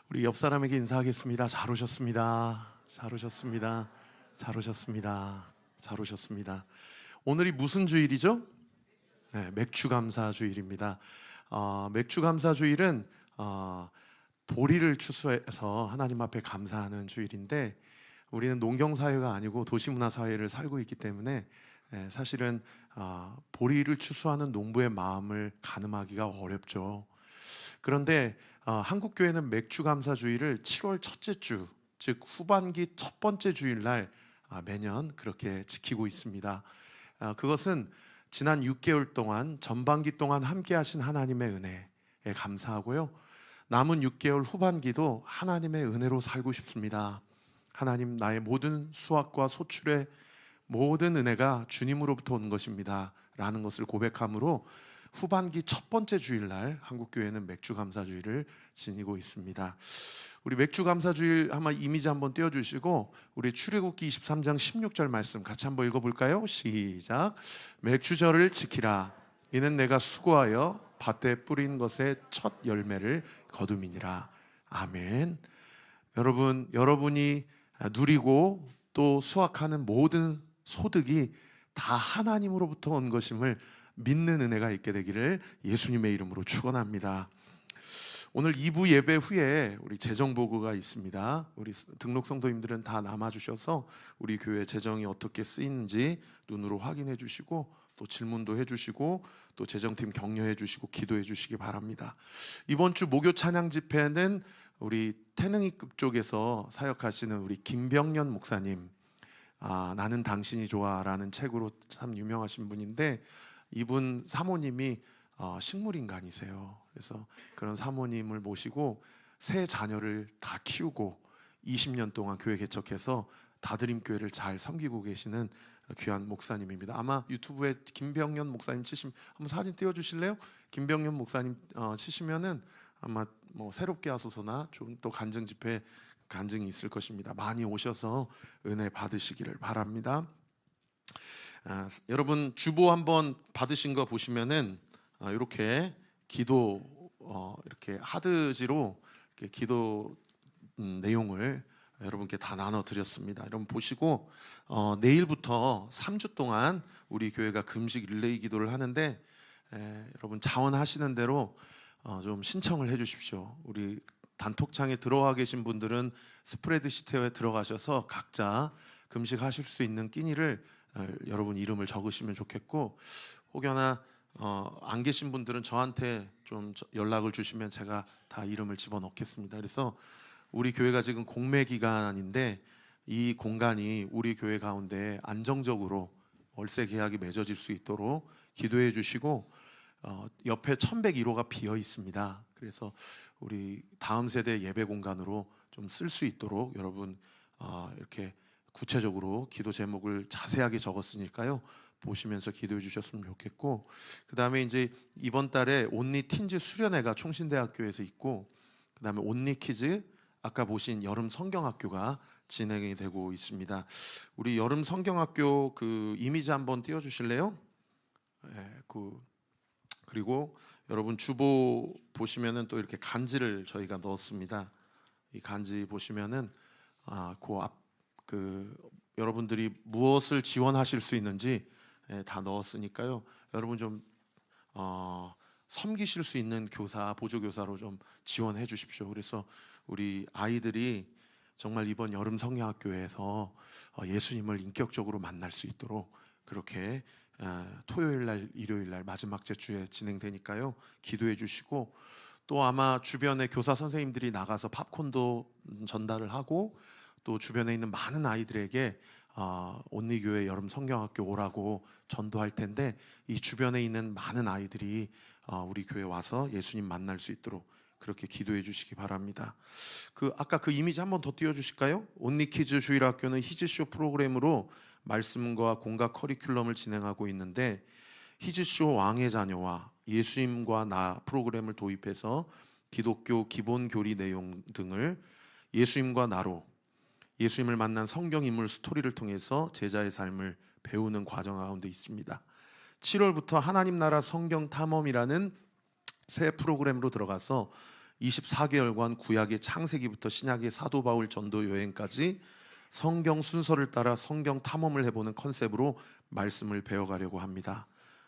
우리 옆 사람에게 인사하겠습니다. 잘 오셨습니다. 잘 오셨습니다. 잘 오셨습니다. 잘 오셨습니다. 오늘이 무슨 주일이죠? 네, 맥주감사주일입니다. 맥주감사주일은 보리를 추수해서 하나님 앞에 감사하는 주일인데, 우리는 농경사회가 아니고 도시문화사회를 살고 있기 때문에 사실은 보리를 추수하는 농부의 마음을 가늠하기가 어렵죠. 그런데 한국교회는 맥주감사주일을 7월 첫째 주, 즉 후반기 첫 번째 주일날 매년 그렇게 지키고 있습니다. 그것은 지난 6개월 동안 전반기 동안 함께 하신 하나님의 은혜에 감사하고요, 남은 6개월 후반기도 하나님의 은혜로 살고 싶습니다. 하나님, 나의 모든 수확과 소출의 모든 은혜가 주님으로부터 온 것입니다 라는 것을 고백함으로 후반기 첫 번째 주일날 한국교회는 맥주감사주일을 지니고 있습니다. 우리 맥주감사주일 한번 이미지 한번 띄워주시고, 우리 출애굽기 23장 16절 말씀 같이 한번 읽어볼까요? 시작. 맥주절을 지키라. 이는 내가 수고하여 밭에 뿌린 것의 첫 열매를 거둠이니라. 아멘. 여러분이 누리고 또 수확하는 모든 소득이 다 하나님으로부터 온 것임을 믿는 은혜가 있게 되기를 예수님의 이름으로 축원합니다. 오늘 2부 예배 후에 우리 재정보고가 있습니다. 우리 등록 성도님들은 다 남아주셔서 우리 교회 재정이 어떻게 쓰이는지 눈으로 확인해 주시고, 또 질문도 해주시고, 또 재정팀 격려해 주시고 기도해 주시기 바랍니다. 이번 주 목요 찬양 집회는 우리 태능이급 쪽에서 사역하시는 우리 김병년 목사님, 나는 당신이 좋아라는 책으로 참 유명하신 분인데, 이분 사모님이 식물인간이세요. 그래서 그런 사모님을 모시고 세 자녀를 다 키우고 20년 동안 교회 개척해서 다드림교회를 잘 섬기고 계시는 귀한 목사님입니다. 아마 유튜브에 김병년 목사님 치시면 한번 사진 띄워주실래요? 김병년 목사님 치시면은 아마 뭐 새롭게 하소서나 좀 또 간증 집회 간증이 있을 것입니다. 많이 오셔서 은혜 받으시기를 바랍니다. 여러분 주보 한번 받으신 거 보시면은 이렇게 기도 이렇게 하드지로 이렇게 기도 내용을 여러분께 다 나눠 드렸습니다. 여러분 보시고 내일부터 3주 동안 우리 교회가 금식 릴레이 기도를 하는데, 여러분 자원하시는 대로 좀 신청을 해 주십시오. 우리 단톡창에 들어와 계신 분들은 스프레드시트에 들어가셔서 각자 금식하실 수 있는 끼니를 여러분 이름을 적으시면 좋겠고, 혹여나 안 계신 분들은 저한테 좀 연락을 주시면 제가 다 이름을 집어넣겠습니다. 그래서 우리 교회가 지금 공매 기간인데 이 공간이 우리 교회 가운데 안정적으로 월세 계약이 맺어질 수 있도록 기도해 주시고, 옆에 1101호가 비어 있습니다. 그래서 우리 다음 세대 예배 공간으로 좀 쓸 수 있도록 여러분 이렇게 구체적으로 기도 제목을 자세하게 적었으니까요, 보시면서 기도해 주셨으면 좋겠고, 그 다음에 이제 이번 달에 온리 틴즈 수련회가 총신대학교에서 있고, 그 다음에 온리 키즈 아까 보신 여름 성경학교가 진행이 되고 있습니다. 우리 여름 성경학교 그 이미지 한번 띄워주실래요? 그리고 여러분 주보 보시면은 또 이렇게 간지를 저희가 넣었습니다. 이 간지 보시면은 여러분들이 무엇을 지원하실 수 있는지 다 넣었으니까요. 여러분 좀 섬기실 수 있는 교사, 보조교사로 좀 지원해 주십시오. 그래서 우리 아이들이 정말 이번 여름 성경학교에서 예수님을 인격적으로 만날 수 있도록 그렇게 토요일날, 일요일날 마지막 주에 진행되니까요, 기도해 주시고, 또 아마 주변에 교사 선생님들이 나가서 팝콘도 전달을 하고, 또 주변에 있는 많은 아이들에게 온리교회 여름 성경학교 오라고 전도할 텐데, 이 주변에 있는 많은 아이들이 우리 교회 와서 예수님 만날 수 있도록 그렇게 기도해 주시기 바랍니다. 아까 그 이미지 한번 더 띄워주실까요? 온리키즈 주일학교는 히즈쇼 프로그램으로 말씀과 공과 커리큘럼을 진행하고 있는데, 히즈쇼 왕의 자녀와 예수님과 나 프로그램을 도입해서 기독교 기본 교리 내용 등을 예수님과 나로 예수님을 만난 성경 인물 스토리를 통해서 제자의 삶을 배우는 과정 가운데 있습니다. 7월부터 하나님 나라 성경 탐험이라는 새 프로그램으로 들어가서 24개월간 구약의 창세기부터 신약의 사도 바울 전도 여행까지 성경 순서를 따라 성경 탐험을 해보는 컨셉으로 말씀을 배워가려고 합니다.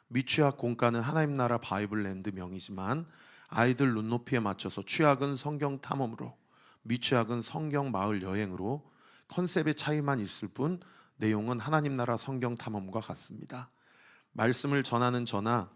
미취학 공과는 하나님 나라 바이블랜드 명이지만 아이들 눈높이에 맞춰서 취학은 성경 탐험으로, 미취학은 성경 마을 여행으로 컨셉의 차이만 있을 뿐 내용은 하나님 나라 성경 탐험과 같습니다. 말씀을 전하는 저나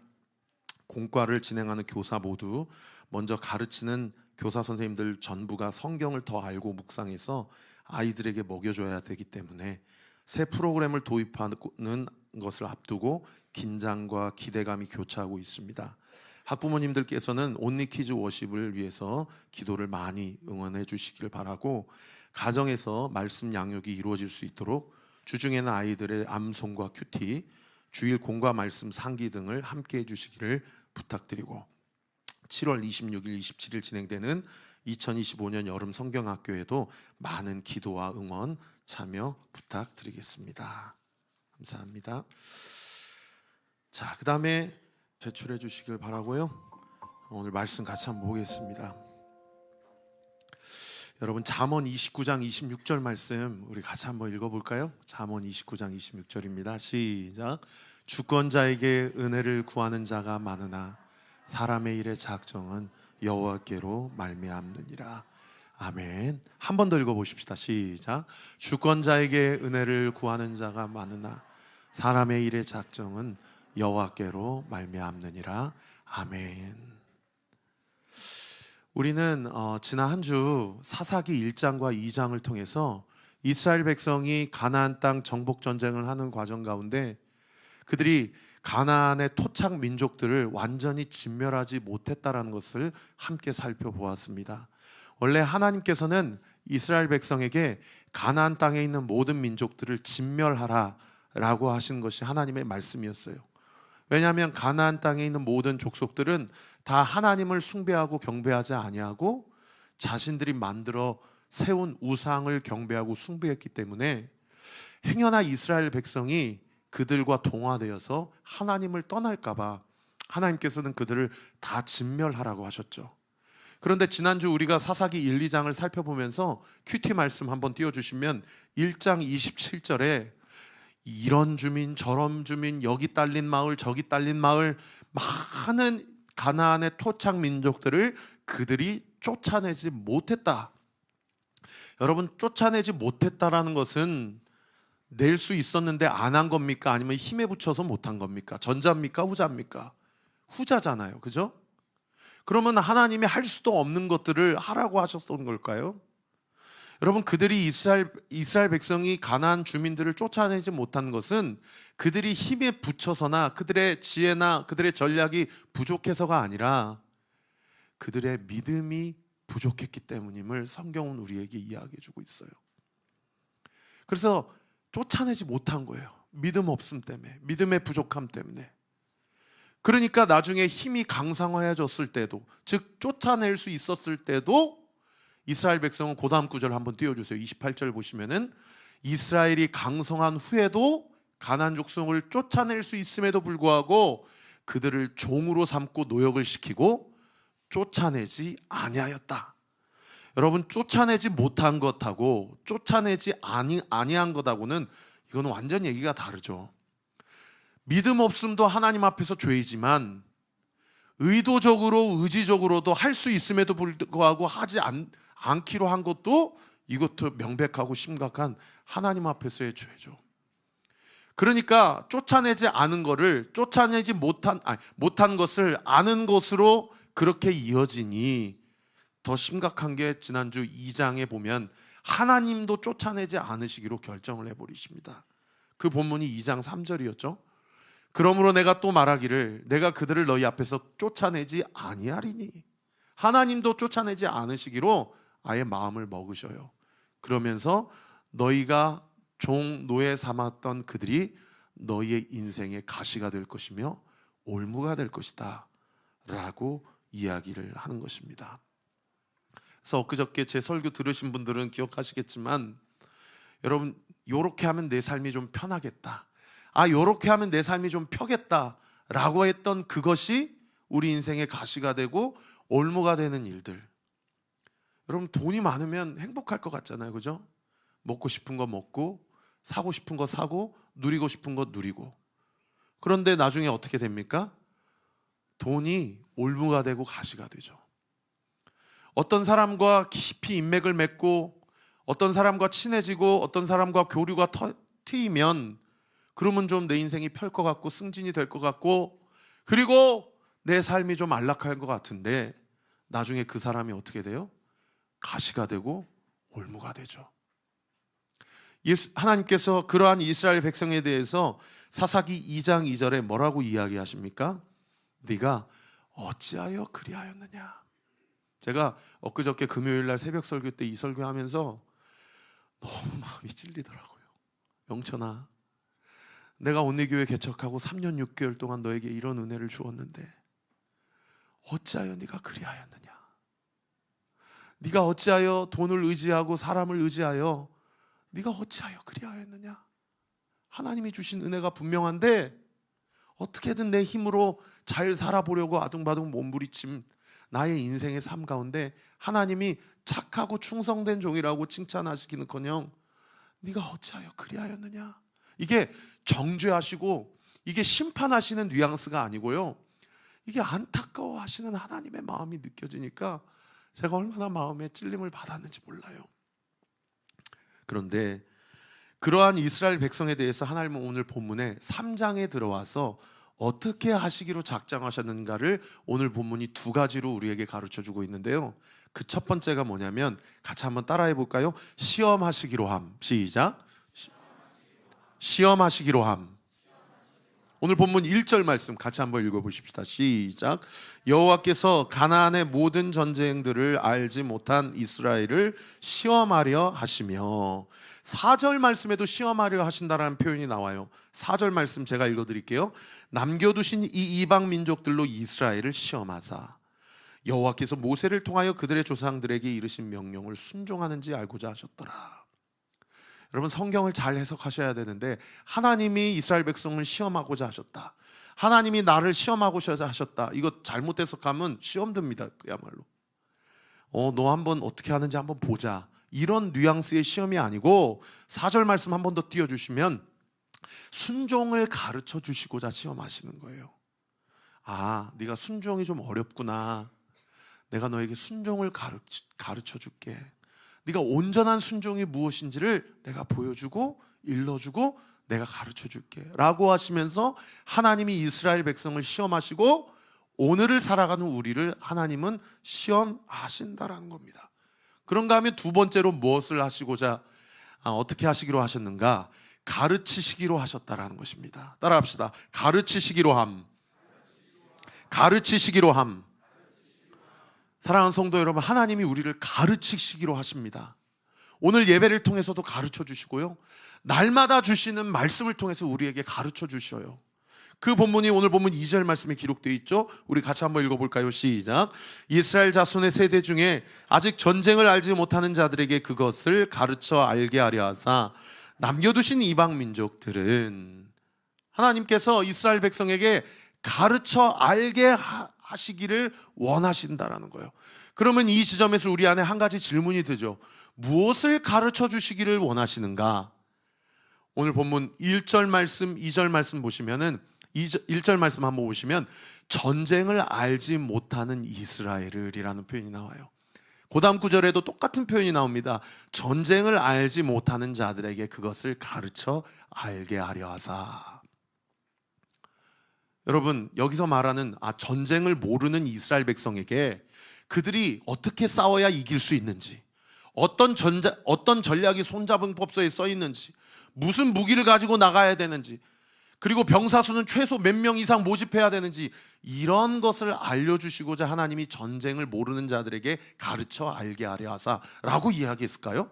공과를 진행하는 교사 모두 먼저 가르치는 교사 선생님들 전부가 성경을 더 알고 묵상해서 아이들에게 먹여줘야 되기 때문에 새 프로그램을 도입하는 것을 앞두고 긴장과 기대감이 교차하고 있습니다. 학부모님들께서는 온리키즈 워십을 위해서 기도를 많이 응원해 주시길 바라고, 가정에서 말씀 양육이 이루어질 수 있도록 주중에는 아이들의 암송과 큐티, 주일 공과 말씀 상기 등을 함께 해주시기를 부탁드리고, 7월 26일, 27일 진행되는 2025년 여름 성경학교에도 많은 기도와 응원 참여 부탁드리겠습니다. 감사합니다. 자, 그 다음에 제출해 주시길 바라고요. 오늘 말씀 같이 한번 보겠습니다. 여러분, 잠언 29장 26절 말씀 우리 같이 한번 읽어볼까요? 잠언 29장 26절입니다. 시작. 주권자에게 은혜를 구하는 자가 많으나 사람의 일의 작정은 여호와께로 말미암느니라. 아멘. 한 번 더 읽어보십시다. 시작. 주권자에게 은혜를 구하는 자가 많으나 사람의 일의 작정은 여호와께로 말미암느니라. 아멘. 우리는 지난 한 주 사사기 1장과 2장을 통해서 이스라엘 백성이 가나안 땅 정복 전쟁을 하는 과정 가운데 그들이 가나안의 토착 민족들을 완전히 진멸하지 못했다라는 것을 함께 살펴보았습니다. 원래 하나님께서는 이스라엘 백성에게 가나안 땅에 있는 모든 민족들을 진멸하라라고 하신 것이 하나님의 말씀이었어요. 왜냐하면 가나안 땅에 있는 모든 족속들은 다 하나님을 숭배하고 경배하지 아니하고 자신들이 만들어 세운 우상을 경배하고 숭배했기 때문에 행여나 이스라엘 백성이 그들과 동화되어서 하나님을 떠날까 봐 하나님께서는 그들을 다 진멸하라고 하셨죠. 그런데 지난주 우리가 사사기 1, 2장을 살펴보면서 큐티 말씀 한번 띄워주시면 1장 27절에 이런 주민 저런 주민, 여기 딸린 마을 저기 딸린 마을, 많은 가나안의 토착 민족들을 그들이 쫓아내지 못했다. 여러분, 쫓아내지 못했다라는 것은 낼 수 있었는데 안 한 겁니까? 아니면 힘에 붙여서 못한 겁니까? 전자입니까? 후자입니까? 후자잖아요. 그죠? 그러면 하나님이 할 수도 없는 것들을 하라고 하셨던 걸까요? 여러분, 그들이 이스라엘 백성이 가나안 주민들을 쫓아내지 못한 것은 그들이 힘에 붙여서나 그들의 지혜나 그들의 전략이 부족해서가 아니라 그들의 믿음이 부족했기 때문임을 성경은 우리에게 이야기해 주고 있어요. 그래서 쫓아내지 못한 거예요. 믿음 없음 때문에, 믿음의 부족함 때문에. 그러니까 나중에 힘이 강성해졌을 때도, 즉 쫓아낼 수 있었을 때도 이스라엘 백성은 그 다음 구절 한번 띄워주세요. 28절 보시면은 이스라엘이 강성한 후에도 가나안 족속을 쫓아낼 수 있음에도 불구하고 그들을 종으로 삼고 노역을 시키고 쫓아내지 아니하였다. 여러분, 쫓아내지 못한 것하고 쫓아내지 아니한 것하고는 이건 완전 얘기가 다르죠. 믿음 없음도 하나님 앞에서 죄이지만 의도적으로 의지적으로도 할 수 있음에도 불구하고 하지 않기로 한 것도 이것도 명백하고 심각한 하나님 앞에서의 죄죠. 그러니까 쫓아내지 않은 것을 쫓아내지 못한 것을 아는 것으로 그렇게 이어지니 더 심각한 게 지난주 2장에 보면 하나님도 쫓아내지 않으시기로 결정을 해버리십니다. 그 본문이 2장 3절이었죠. 그러므로 내가 또 말하기를 내가 그들을 너희 앞에서 쫓아내지 아니하리니. 하나님도 쫓아내지 않으시기로 아예 마음을 먹으셔요. 그러면서 너희가 종 노예 삼았던 그들이 너희의 인생의 가시가 될 것이며 올무가 될 것이다 라고 이야기를 하는 것입니다. 그래서 엊그저께 제 설교 들으신 분들은 기억하시겠지만, 여러분, 요렇게 하면 내 삶이 좀 편하겠다, 요렇게 하면 내 삶이 좀 펴겠다 라고 했던 그것이 우리 인생의 가시가 되고 올무가 되는 일들, 여러분 돈이 많으면 행복할 것 같잖아요, 그죠? 먹고 싶은 거 먹고 사고 싶은 거 사고 누리고 싶은 거 누리고. 그런데 나중에 어떻게 됩니까? 돈이 올무가 되고 가시가 되죠. 어떤 사람과 깊이 인맥을 맺고 어떤 사람과 친해지고 어떤 사람과 교류가 트이면 그러면 좀 내 인생이 펼 것 같고 승진이 될 것 같고 그리고 내 삶이 좀 안락할 것 같은데 나중에 그 사람이 어떻게 돼요? 가시가 되고 올무가 되죠. 하나님께서 그러한 이스라엘 백성에 대해서 사사기 2장 2절에 뭐라고 이야기하십니까? 네가 어찌하여 그리하였느냐. 제가 엊그저께 금요일날 새벽 설교 때 이 설교하면서 너무 마음이 찔리더라고요. 영천아, 내가 온리교회 개척하고 3년 6개월 동안 너에게 이런 은혜를 주었는데 어찌하여 네가 그리하였느냐. 네가 어찌하여 돈을 의지하고 사람을 의지하여 네가 어찌하여 그리하였느냐. 하나님이 주신 은혜가 분명한데 어떻게든 내 힘으로 잘 살아보려고 아둥바둥 몸부림친 나의 인생의 삶 가운데 하나님이 착하고 충성된 종이라고 칭찬하시기는커녕 네가 어찌하여 그리하였느냐. 이게 정죄하시고 이게 심판하시는 뉘앙스가 아니고요, 이게 안타까워하시는 하나님의 마음이 느껴지니까 제가 얼마나 마음에 찔림을 받았는지 몰라요. 그런데 그러한 이스라엘 백성에 대해서 하나님은 오늘 본문에 3장에 들어와서 어떻게 하시기로 작정하셨는가를 오늘 본문이 두 가지로 우리에게 가르쳐주고 있는데요, 그 첫 번째가 뭐냐면 같이 한번 따라해 볼까요? 시험하시기로 함. 시작. 시험하시기로 함. 오늘 본문 1절 말씀 같이 한번 읽어보십시다. 시작. 여호와께서 가나안의 모든 전쟁들을 알지 못한 이스라엘을 시험하려 하시며, 4절 말씀에도 시험하려 하신다라는 표현이 나와요. 4절 말씀 제가 읽어드릴게요. 남겨두신 이 이방 민족들로 이스라엘을 시험하사 여호와께서 모세를 통하여 그들의 조상들에게 이르신 명령을 순종하는지 알고자 하셨더라. 여러분, 성경을 잘 해석하셔야 되는데 하나님이 이스라엘 백성을 시험하고자 하셨다, 하나님이 나를 시험하고자 하셨다, 이거 잘못 해석하면 시험 듭니다. 그야말로 너 한번 어떻게 하는지 한번 보자, 이런 뉘앙스의 시험이 아니고 4절 말씀 한 번 더 띄워주시면 순종을 가르쳐 주시고자 시험하시는 거예요. 아, 네가 순종이 좀 어렵구나, 내가 너에게 순종을 가르쳐 줄게. 네가 온전한 순종이 무엇인지를 내가 보여주고 일러주고 내가 가르쳐 줄게 라고 하시면서 하나님이 이스라엘 백성을 시험하시고 오늘을 살아가는 우리를 하나님은 시험하신다라는 겁니다. 그런가 하면 두 번째로 무엇을 하시고자 어떻게 하시기로 하셨는가? 가르치시기로 하셨다라는 것입니다. 따라합시다. 가르치시기로 함. 가르치시기로 함. 사랑하는 성도 여러분, 하나님이 우리를 가르치시기로 하십니다. 오늘 예배를 통해서도 가르쳐 주시고요, 날마다 주시는 말씀을 통해서 우리에게 가르쳐 주셔요. 그 본문이 오늘 본문 2절 말씀에 기록되어 있죠. 우리 같이 한번 읽어볼까요? 시작. 이스라엘 자손의 세대 중에 아직 전쟁을 알지 못하는 자들에게 그것을 가르쳐 알게 하려 하사 남겨두신 이방 민족들은, 하나님께서 이스라엘 백성에게 가르쳐 알게 하시기를 원하신다라는 거예요. 그러면 이 지점에서 우리 안에 한 가지 질문이 들죠. 무엇을 가르쳐 주시기를 원하시는가? 오늘 본문 1절 말씀, 2절 말씀 보시면은 1절 말씀 한번 보시면 전쟁을 알지 못하는 이스라엘이라는 표현이 나와요. 그 다음 구절에도 똑같은 표현이 나옵니다. 전쟁을 알지 못하는 자들에게 그것을 가르쳐 알게 하려 하사. 여러분, 여기서 말하는 전쟁을 모르는 이스라엘 백성에게 그들이 어떻게 싸워야 이길 수 있는지, 어떤 전략이 손잡은 법서에 써 있는지, 무슨 무기를 가지고 나가야 되는지, 그리고 병사수는 최소 몇 명 이상 모집해야 되는지, 이런 것을 알려주시고자 하나님이 전쟁을 모르는 자들에게 가르쳐 알게 하려 하사라고 이야기했을까요?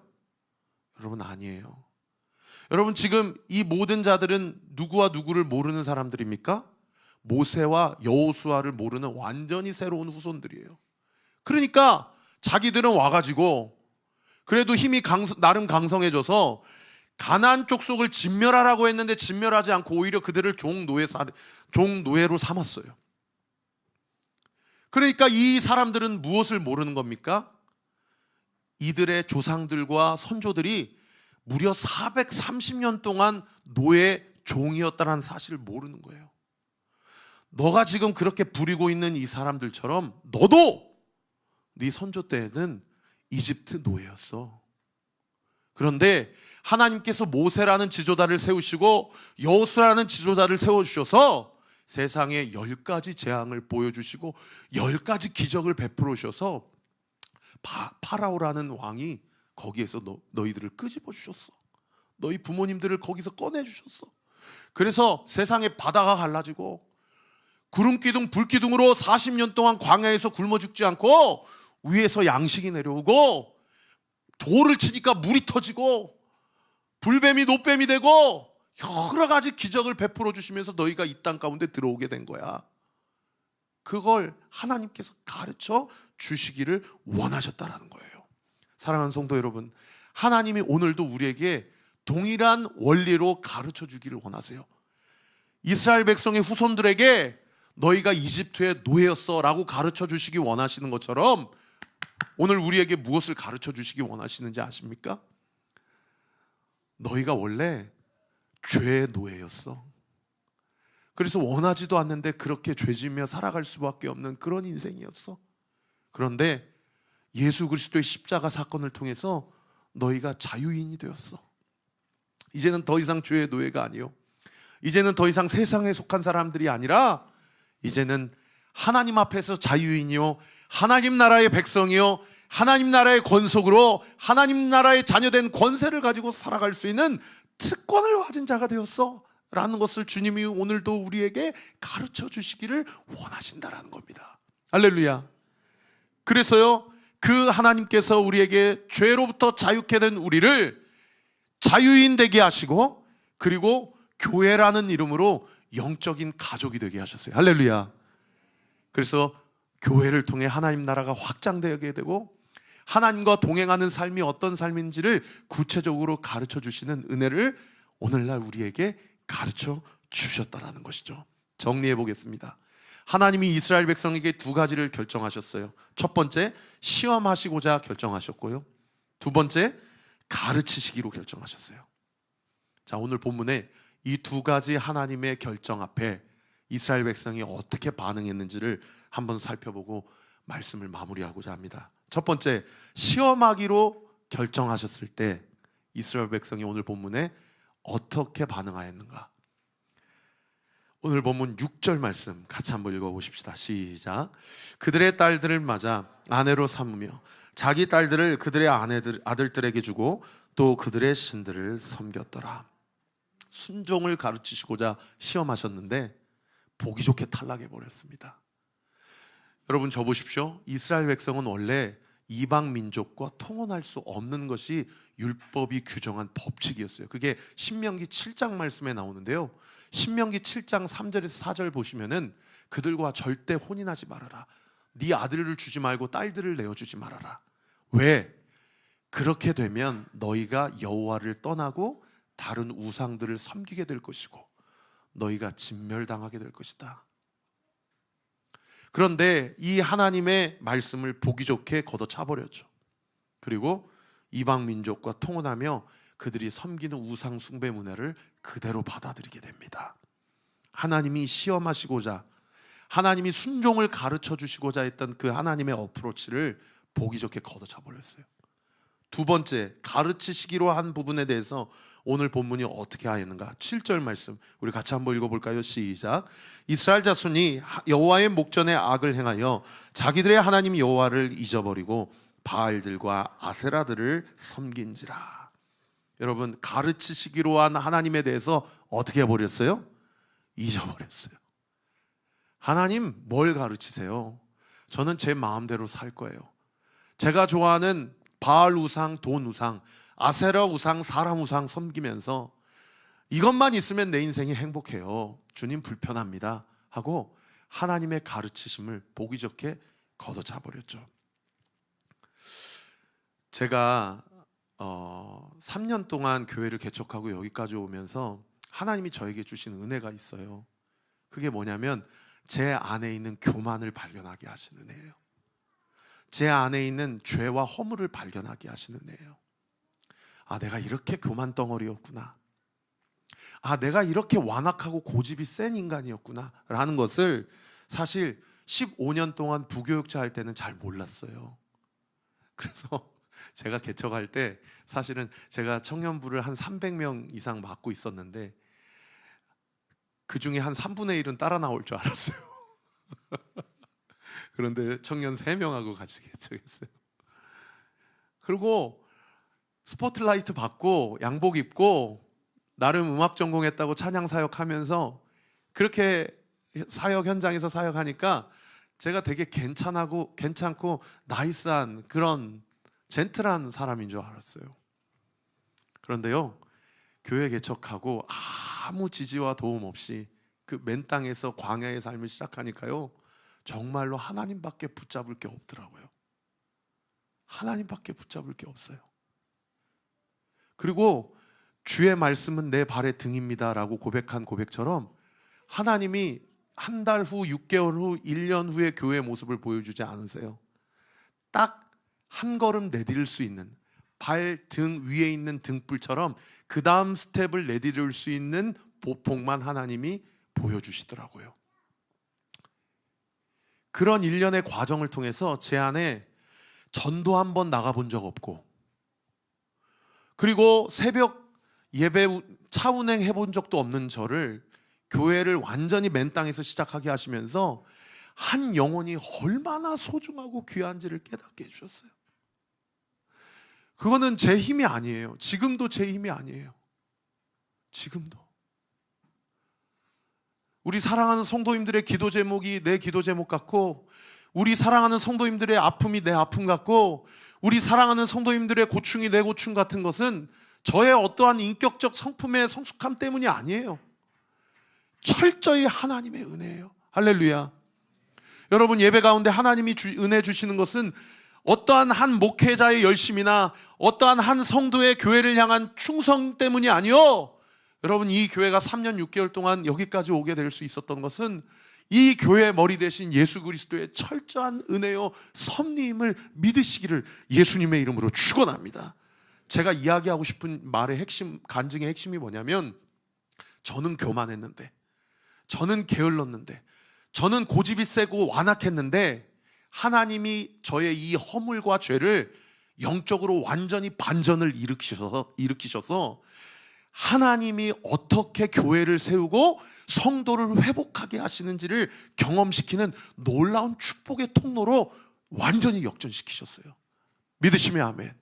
여러분, 아니에요. 여러분, 지금 이 모든 자들은 누구와 누구를 모르는 사람들입니까? 모세와 여호수아를 모르는 완전히 새로운 후손들이에요. 그러니까 자기들은 와가지고 그래도 힘이 나름 강성해져서 가나안 족속을 진멸하라고 했는데 진멸하지 않고 오히려 그들을 종노예로 삼았어요. 그러니까 이 사람들은 무엇을 모르는 겁니까? 이들의 조상들과 선조들이 무려 430년 동안 노예 종이었다는 사실을 모르는 거예요. 너가 지금 그렇게 부리고 있는 이 사람들처럼 너도 네 선조 때에는 이집트 노예였어. 그런데 하나님께서 모세라는 지도자를 세우시고 여호수아라는 지도자를 세워주셔서 세상에 10가지 재앙을 보여주시고 10가지 기적을 베풀어 주셔서 파라오라는 왕이 거기에서 너희들을 끄집어 주셨어. 너희 부모님들을 거기서 꺼내 주셨어. 그래서 세상에 바다가 갈라지고 구름기둥 불기둥으로 40년 동안 광야에서 굶어 죽지 않고 위에서 양식이 내려오고 돌을 치니까 물이 터지고 불뱀이 노뱀이 되고 여러 가지 기적을 베풀어 주시면서 너희가 이 땅 가운데 들어오게 된 거야. 그걸 하나님께서 가르쳐 주시기를 원하셨다라는 거예요. 사랑하는 성도 여러분, 하나님이 오늘도 우리에게 동일한 원리로 가르쳐 주기를 원하세요. 이스라엘 백성의 후손들에게 너희가 이집트의 노예였어 라고 가르쳐 주시기 원하시는 것처럼 오늘 우리에게 무엇을 가르쳐 주시기 원하시는지 아십니까? 너희가 원래 죄의 노예였어. 그래서 원하지도 않는데 그렇게 죄지며 살아갈 수밖에 없는 그런 인생이었어. 그런데 예수 그리스도의 십자가 사건을 통해서 너희가 자유인이 되었어. 이제는 더 이상 죄의 노예가 아니요, 이제는 더 이상 세상에 속한 사람들이 아니라 이제는 하나님 앞에서 자유인이요, 하나님 나라의 백성이요, 하나님 나라의 권속으로 하나님 나라의 자녀된 권세를 가지고 살아갈 수 있는 특권을 가진 자가 되었어 라는 것을 주님이 오늘도 우리에게 가르쳐 주시기를 원하신다라는 겁니다. 할렐루야. 그래서요, 그 하나님께서 우리에게 죄로부터 자유케 된 우리를 자유인 되게 하시고, 그리고 교회라는 이름으로 영적인 가족이 되게 하셨어요. 할렐루야. 그래서 교회를 통해 하나님 나라가 확장되게 되고 하나님과 동행하는 삶이 어떤 삶인지를 구체적으로 가르쳐 주시는 은혜를 오늘날 우리에게 가르쳐 주셨다라는 것이죠. 정리해 보겠습니다. 하나님이 이스라엘 백성에게 두 가지를 결정하셨어요. 첫 번째, 시험하시고자 결정하셨고요, 두 번째, 가르치시기로 결정하셨어요. 자, 오늘 본문에 이 두 가지 하나님의 결정 앞에 이스라엘 백성이 어떻게 반응했는지를 한번 살펴보고 말씀을 마무리하고자 합니다. 첫 번째, 시험하기로 결정하셨을 때 이스라엘 백성이 오늘 본문에 어떻게 반응하였는가? 오늘 본문 6절 말씀 같이 한번 읽어보십시다. 시작. 그들의 딸들을 맞아 아내로 삼으며 자기 딸들을 그들의 아들들에게 주고 또 그들의 신들을 섬겼더라. 순종을 가르치시고자 시험하셨는데 보기 좋게 탈락해버렸습니다. 여러분, 저 보십시오. 이스라엘 백성은 원래 이방 민족과 통혼할 수 없는 것이 율법이 규정한 법칙이었어요. 그게 신명기 7장 말씀에 나오는데요, 신명기 7장 3절에서 4절 보시면은 그들과 절대 혼인하지 말아라, 네 아들을 주지 말고 딸들을 내어주지 말아라. 왜? 그렇게 되면 너희가 여호와를 떠나고 다른 우상들을 섬기게 될 것이고 너희가 진멸당하게 될 것이다. 그런데 이 하나님의 말씀을 보기 좋게 걷어차버렸죠. 그리고 이방 민족과 통혼하며 그들이 섬기는 우상 숭배 문화를 그대로 받아들이게 됩니다. 하나님이 시험하시고자, 하나님이 순종을 가르쳐 주시고자 했던 그 하나님의 어프로치를 보기 좋게 걷어차버렸어요. 두 번째, 가르치시기로 한 부분에 대해서 오늘 본문이 어떻게 하였는가? 7절 말씀 우리 같이 한번 읽어볼까요? 시작. 이스라엘 자손이 여호와의 목전에 악을 행하여 자기들의 하나님 여호와를 잊어버리고 바알들과 아세라들을 섬긴지라. 여러분, 가르치시기로 한 하나님에 대해서 어떻게 해버렸어요? 잊어버렸어요. 하나님 뭘 가르치세요? 저는 제 마음대로 살 거예요. 제가 좋아하는 바알 우상, 돈 우상, 아세라 우상, 사람 우상 섬기면서 이것만 있으면 내 인생이 행복해요, 주님 불편합니다 하고 하나님의 가르치심을 보기 좋게 걷어차버렸죠. 제가 3년 동안 교회를 개척하고 여기까지 오면서 하나님이 저에게 주신 은혜가 있어요. 그게 뭐냐면 제 안에 있는 교만을 발견하게 하신 은혜예요. 제 안에 있는 죄와 허물을 발견하게 하시는 은혜예요. 아, 내가 이렇게 교만 덩어리였구나. 아, 내가 이렇게 완악하고 고집이 센 인간이었구나 라는 것을 사실 15년 동안 부교육자 할 때는 잘 몰랐어요. 그래서 제가 개척할 때 사실은 제가 청년부를 한 300명 이상 맡고 있었는데 그 중에 한 3분의 1은 따라 나올 줄 알았어요. 그런데 청년 3명하고 같이 개척했어요. 그리고 스포트라이트 받고 양복 입고 나름 음악 전공했다고 찬양 사역하면서 그렇게 사역 현장에서 사역하니까 제가 되게 괜찮고 나이스한 그런 젠틀한 사람인 줄 알았어요. 그런데요, 교회 개척하고 아무 지지와 도움 없이 그 맨 땅에서 광야의 삶을 시작하니까요, 정말로 하나님밖에 붙잡을 게 없더라고요. 하나님밖에 붙잡을 게 없어요. 그리고 주의 말씀은 내 발의 등입니다 라고 고백한 고백처럼 하나님이 한 달 후, 6개월 후, 1년 후의 교회의 모습을 보여주지 않으세요. 딱 한 걸음 내디딜 수 있는, 발 등 위에 있는 등불처럼 그 다음 스텝을 내디딜 수 있는 보폭만 하나님이 보여주시더라고요. 그런 일련의 과정을 통해서 제 안에 전도 한번 나가본 적 없고, 그리고 새벽 예배 차운행 해본 적도 없는 저를 교회를 완전히 맨 땅에서 시작하게 하시면서 한 영혼이 얼마나 소중하고 귀한지를 깨닫게 해주셨어요. 그거는 제 힘이 아니에요. 지금도 제 힘이 아니에요. 지금도 우리 사랑하는 성도님들의 기도 제목이 내 기도 제목 같고, 우리 사랑하는 성도님들의 아픔이 내 아픔 같고, 우리 사랑하는 성도님들의 고충이 내 고충 같은 것은 저의 어떠한 인격적 성품의 성숙함 때문이 아니에요. 철저히 하나님의 은혜예요. 할렐루야. 여러분, 예배 가운데 하나님이 은혜 주시는 것은 어떠한 한 목회자의 열심이나 어떠한 한 성도의 교회를 향한 충성 때문이 아니요, 여러분, 이 교회가 3년 6개월 동안 여기까지 오게 될 수 있었던 것은 이 교회의 머리 대신 예수 그리스도의 철저한 은혜요 섭리임을 믿으시기를 예수님의 이름으로 축원합니다. 제가 이야기하고 싶은 말의 핵심, 간증의 핵심이 뭐냐면, 저는 교만했는데, 저는 게을렀는데, 저는 고집이 세고 완악했는데, 하나님이 저의 이 허물과 죄를 영적으로 완전히 반전을 일으키셔서 하나님이 어떻게 교회를 세우고 성도를 회복하게 하시는지를 경험시키는 놀라운 축복의 통로로 완전히 역전시키셨어요. 믿으시면 아멘.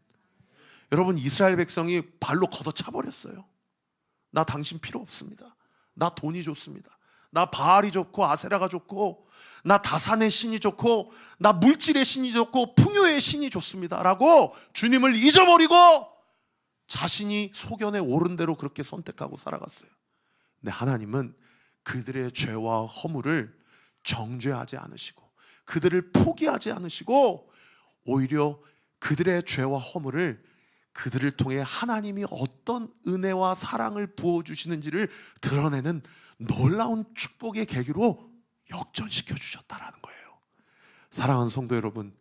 여러분, 이스라엘 백성이 발로 걷어차버렸어요. 나 당신 필요 없습니다. 나 돈이 좋습니다. 나 바알이 좋고 아세라가 좋고, 나 다산의 신이 좋고, 나 물질의 신이 좋고, 풍요의 신이 좋습니다 라고 주님을 잊어버리고 자신이 소견에 오른 대로 그렇게 선택하고 살아갔어요. 근데 하나님은 그들의 죄와 허물을 정죄하지 않으시고, 그들을 포기하지 않으시고, 오히려 그들의 죄와 허물을 그들을 통해 하나님이 어떤 은혜와 사랑을 부어주시는지를 드러내는 놀라운 축복의 계기로 역전시켜 주셨다라는 거예요. 사랑하는 성도 여러분,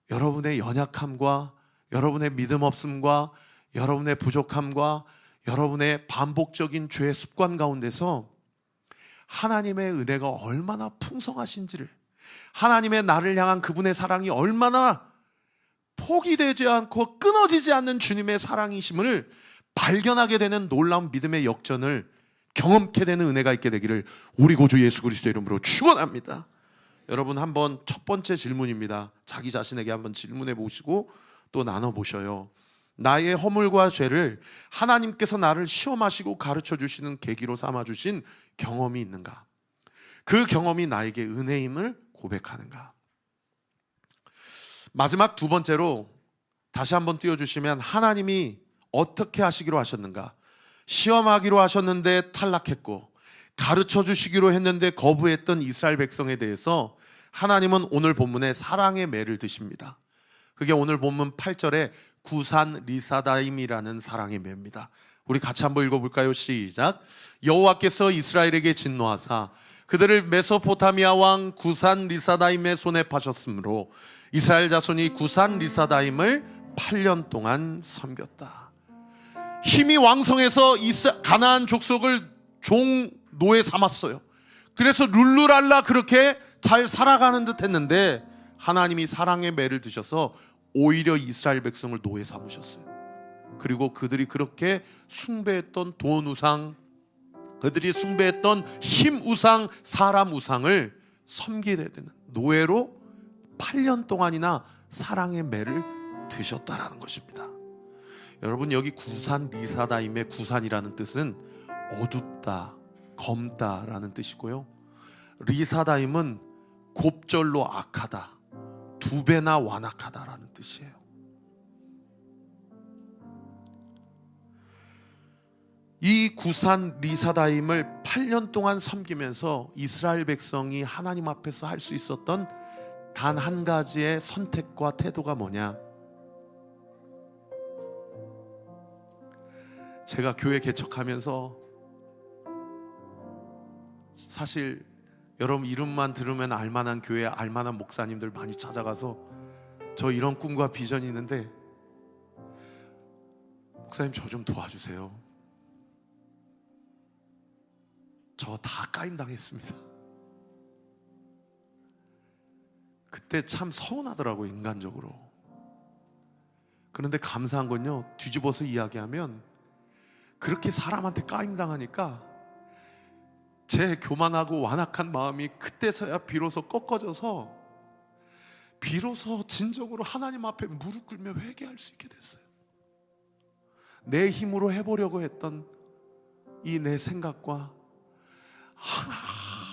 여러분의 연약함과 여러분의 믿음 없음과 여러분의 부족함과 여러분의 반복적인 죄의 습관 가운데서 하나님의 은혜가 얼마나 풍성하신지를, 하나님의 나를 향한 그분의 사랑이 얼마나 포기되지 않고 끊어지지 않는 주님의 사랑이심을 발견하게 되는 놀라운 믿음의 역전을 경험케 되는 은혜가 있게 되기를 우리 구주 예수 그리스도의 이름으로 축원합니다. 여러분, 한번 첫 번째 질문입니다. 자기 자신에게 한번 질문해 보시고 또 나눠 보셔요. 나의 허물과 죄를 하나님께서 나를 시험하시고 가르쳐 주시는 계기로 삼아 주신 경험이 있는가? 그 경험이 나에게 은혜임을 고백하는가? 마지막 두 번째로 다시 한번 띄워주시면, 하나님이 어떻게 하시기로 하셨는가? 시험하기로 하셨는데 탈락했고, 가르쳐 주시기로 했는데 거부했던 이스라엘 백성에 대해서 하나님은 오늘 본문에 사랑의 매를 드십니다. 그게 오늘 본문 8절에 구산 리사다임이라는 사랑의 매입니다. 우리 같이 한번 읽어볼까요? 시작. 여호와께서 이스라엘에게 진노하사 그들을 메소포타미아 왕 구산 리사다임의 손에 파셨으므로 이스라엘 자손이 구산 리사다임을 8년 동안 섬겼다. 힘이 왕성해서 가나안 족속을 종 노예 삼았어요. 그래서 룰루랄라 그렇게 잘 살아가는 듯 했는데 하나님이 사랑의 매를 드셔서 오히려 이스라엘 백성을 노예 삼으셨어요. 그리고 그들이 그렇게 숭배했던 돈 우상, 그들이 숭배했던 힘 우상, 사람 우상을 섬기게 되는 노예로 8년 동안이나 사랑의 매를 드셨다라는 것입니다. 여러분, 여기 구산 리사다임의 구산이라는 뜻은 어둡다, 검다라는 뜻이고요. 리사다임은 곱절로 악하다, 두 배나 완악하다라는 뜻이에요. 이 구산 리사다임을 8년 동안 섬기면서 이스라엘 백성이 하나님 앞에서 할 수 있었던 단 한 가지의 선택과 태도가 뭐냐? 제가 교회 개척하면서 사실 여러분 이름만 들으면 알만한 교회, 알만한 목사님들 많이 찾아가서 저 이런 꿈과 비전이 있는데 목사님 저 좀 도와주세요. 저 다 까임당했습니다. 그때 참 서운하더라고요, 인간적으로. 그런데 감사한 건요, 뒤집어서 이야기하면 그렇게 사람한테 까임당하니까 제 교만하고 완악한 마음이 그때서야 비로소 꺾어져서 비로소 진정으로 하나님 앞에 무릎 꿇며 회개할 수 있게 됐어요. 내 힘으로 해보려고 했던 이 내 생각과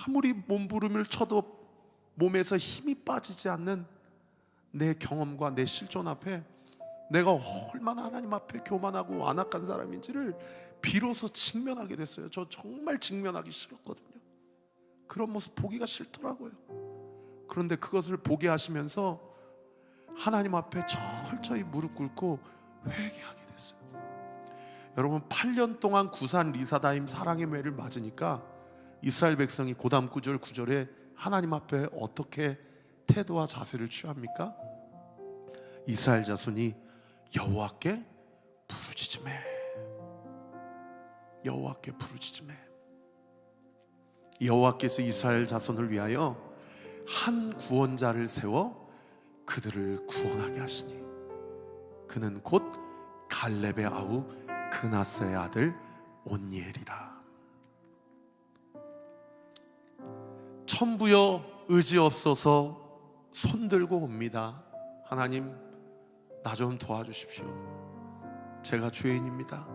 아무리 몸부림을 쳐도 몸에서 힘이 빠지지 않는 내 경험과 내 실존 앞에 내가 얼마나 하나님 앞에 교만하고 완악한 사람인지를 비로소 직면하게 됐어요. 저 정말 직면하기 싫었거든요. 그런 모습 보기가 싫더라고요. 그런데 그것을 보게 하시면서 하나님 앞에 철저히 무릎 꿇고 회개하게 됐어요. 여러분, 8년 동안 구산 리사다임 사랑의 매를 맞으니까 이스라엘 백성이 고담 9절 9절에 하나님 앞에 어떻게 태도와 자세를 취합니까? 이스라엘 자손이 여호와께 부르짖으매, 여호와께 부르짖으매. 여호와께서 이스라엘 자손을 위하여 한 구원자를 세워 그들을 구원하게 하시니 그는 곧 갈렙의 아우 그나스의 아들 온니엘이라. 천부여 의지없어서 손들고 옵니다. 하나님, 나 좀 도와주십시오. 제가 죄인입니다.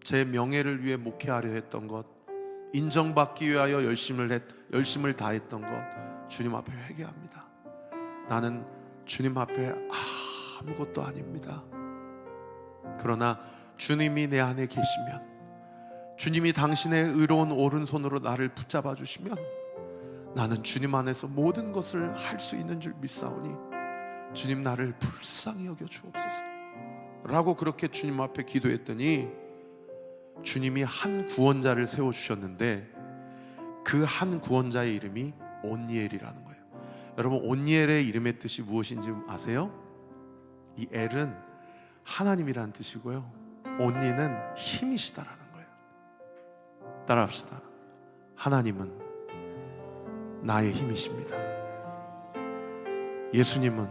제 명예를 위해 목회하려 했던 것, 인정받기 위하여 열심을 다했던 것, 주님 앞에 회개합니다. 나는 주님 앞에 아무것도 아닙니다. 그러나 주님이 내 안에 계시면, 주님이 당신의 의로운 오른손으로 나를 붙잡아 주시면 나는 주님 안에서 모든 것을 할 수 있는 줄 믿사오니 주님 나를 불쌍히 여겨 주옵소서 라고 그렇게 주님 앞에 기도했더니 주님이 한 구원자를 세워주셨는데 그 한 구원자의 이름이 온니엘이라는 거예요. 여러분, 온니엘의 이름의 뜻이 무엇인지 아세요? 이 엘은 하나님이라는 뜻이고요, 온니는 힘이시다라는 거예요. 따라합시다. 하나님은 나의 힘이십니다. 예수님은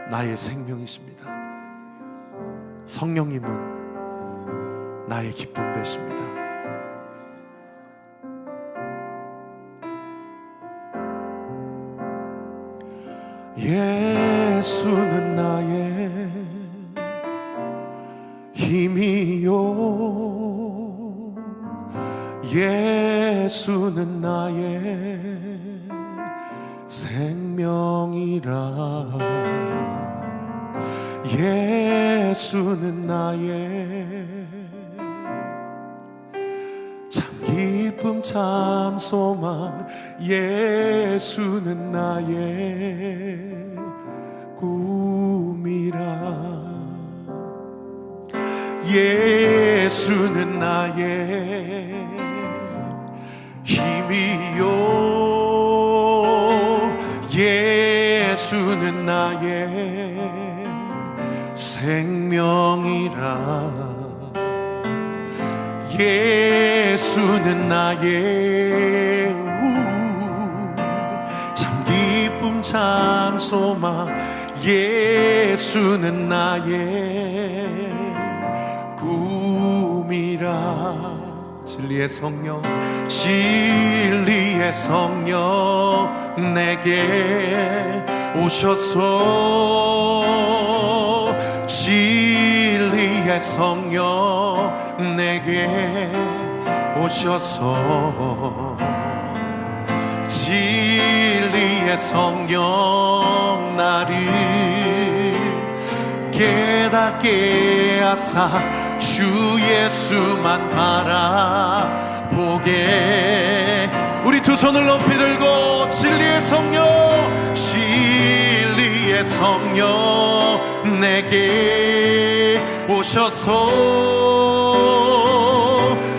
나의 생명이십니다. 성령님은 나의 기쁨 되십니다. 예수는 나의 힘이요, 예수는 나의 생명이라. 예수는 나의 참 기쁨 참 소망. 예수는 나의 꿈이라. 예수는 나의 힘이요, 생명이라. 예수는 나의 참 기쁨 참 소망. 예수는 나의 꿈이라. 진리의 성령, 진리의 성령 내게 오셔서. 진리의 성령 내게 오셔서. 진리의 성령 나를 깨닫게 하사 주 예수만 바라보게. 우리 두 손을 높이 들고 진리의 성령, 진리의 성령 내게 오셔서.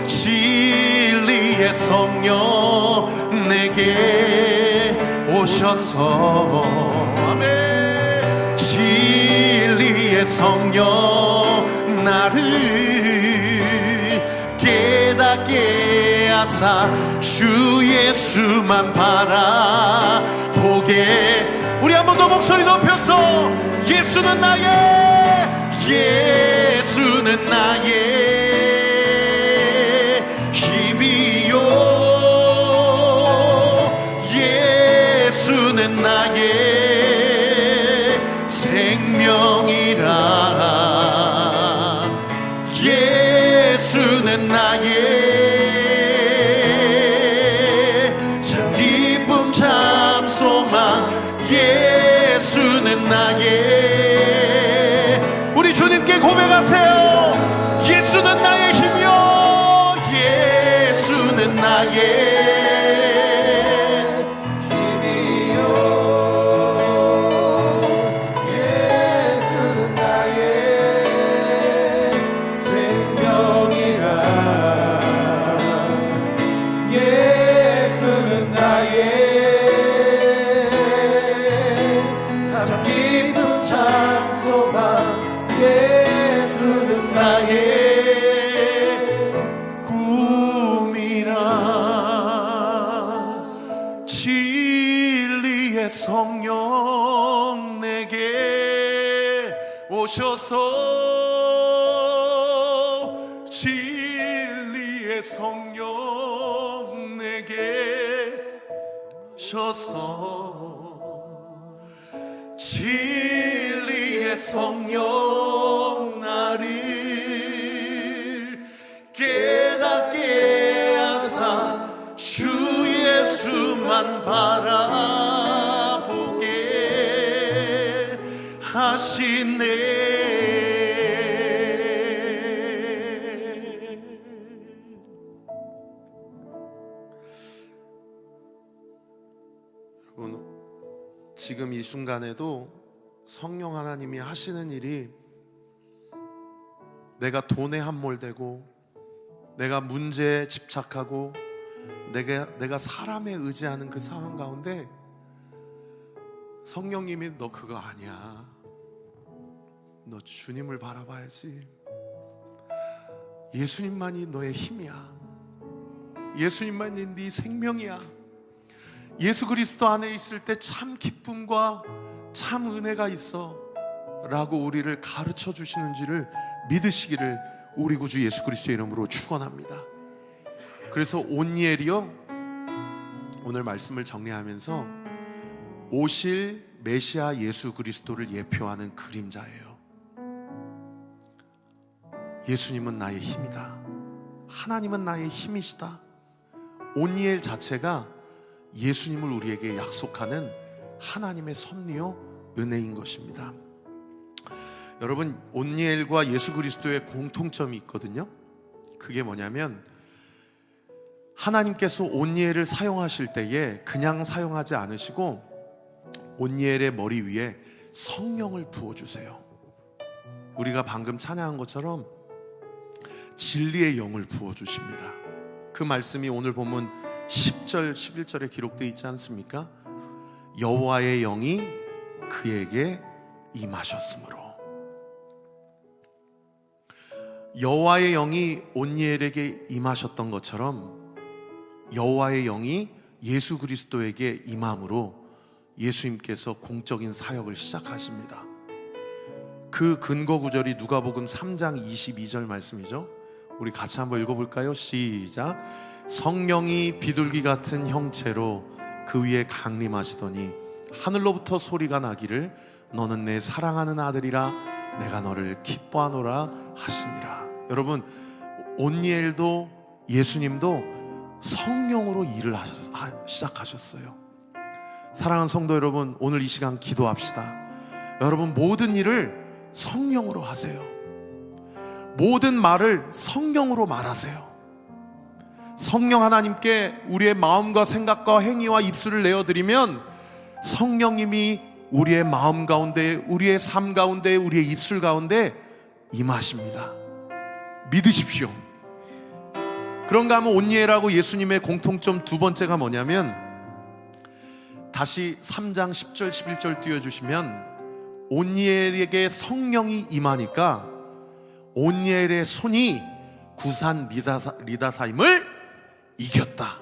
진리의 성령 내게 오셔서. 아멘. 진리의 성령 나를 깨닫게 하사 주 예수만 바라보게. 우리 한 번 더 목소리 높여서 예수는 나의, 예수는 나의 힘이요. 예수는 나의 생명이라. 예수는 나의 참 기쁨 참 소망. 예수는 나의. 우리 주님께 고백하세요. 예수는 나의 힘이요. 예수는 나의 성령 내게 오셔서. 진리의 성령 내게 오셔서. 진리의 성령 나를 깨닫게 하사 주 예수만 바라보게 하시네. 여러분, 지금 이 순간에도 성령 하나님이 하시는 일이, 내가 돈에 함몰되고 내가 문제에 집착하고 내가 사람에 의지하는 그 상황 가운데 성령님이 너 그거 아니야, 너 주님을 바라봐야지, 예수님만이 너의 힘이야, 예수님만이 네 생명이야, 예수 그리스도 안에 있을 때 참 기쁨과 참 은혜가 있어 라고 우리를 가르쳐 주시는지를 믿으시기를 우리 구주 예수 그리스도의 이름으로 축원합니다. 그래서 온니엘이요, 오늘 말씀을 정리하면서 오실 메시아 예수 그리스도를 예표하는 그림자예요. 예수님은 나의 힘이다, 하나님은 나의 힘이시다. 온니엘 자체가 예수님을 우리에게 약속하는 하나님의 섭리요 은혜인 것입니다. 여러분, 온니엘과 예수 그리스도의 공통점이 있거든요. 그게 뭐냐면 하나님께서 온니엘을 사용하실 때에 그냥 사용하지 않으시고 온니엘의 머리 위에 성령을 부어주세요. 우리가 방금 찬양한 것처럼 진리의 영을 부어주십니다. 그 말씀이 오늘 보면 10절 11절에 기록되어 있지 않습니까? 여호와의 영이 그에게 임하셨으므로. 여호와의 영이 온니엘에게 임하셨던 것처럼 여호와의 영이 예수 그리스도에게 임함으로 예수님께서 공적인 사역을 시작하십니다. 그 근거 구절이 누가복음 3장 22절 말씀이죠. 우리 같이 한번 읽어볼까요? 시작. 성령이 비둘기 같은 형체로 그 위에 강림하시더니 하늘로부터 소리가 나기를 너는 내 사랑하는 아들이라 내가 너를 기뻐하노라 하시니라. 여러분, 온니엘도 예수님도 성령으로 일을 시작하셨어요. 사랑하는 성도 여러분, 오늘 이 시간 기도합시다. 여러분, 모든 일을 성령으로 하세요. 모든 말을 성령으로 말하세요. 성령 하나님께 우리의 마음과 생각과 행위와 입술을 내어드리면 성령님이 우리의 마음 가운데, 우리의 삶 가운데, 우리의 입술 가운데 임하십니다. 믿으십시오. 그런가 하면 온니엘하고 예수님의 공통점 두 번째가 뭐냐면, 다시 3장 10절 11절 띄워주시면, 온니엘에게 성령이 임하니까 온니엘의 손이 구산 리다사임을 이겼다.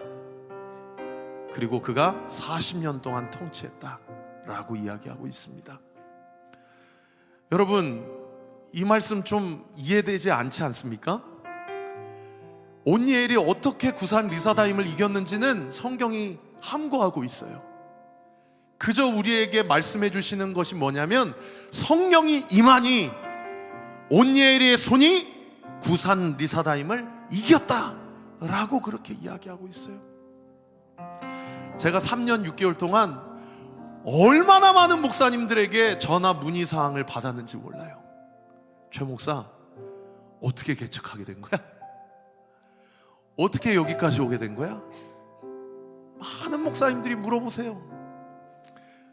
그리고 그가 40년 동안 통치했다 라고 이야기하고 있습니다. 여러분, 이 말씀 좀 이해되지 않지 않습니까? 온니엘이 어떻게 구산 리사다임을 이겼는지는 성경이 함구하고 있어요. 그저 우리에게 말씀해 주시는 것이 뭐냐면, 성령이 임하니 온니엘의 손이 구산 리사다임을 이겼다 라고 그렇게 이야기하고 있어요. 제가 3년 6개월 동안 얼마나 많은 목사님들에게 전화 문의사항을 받았는지 몰라요. 최 목사, 어떻게 개척하게 된 거야? 어떻게 여기까지 오게 된 거야? 많은 목사님들이 물어보세요.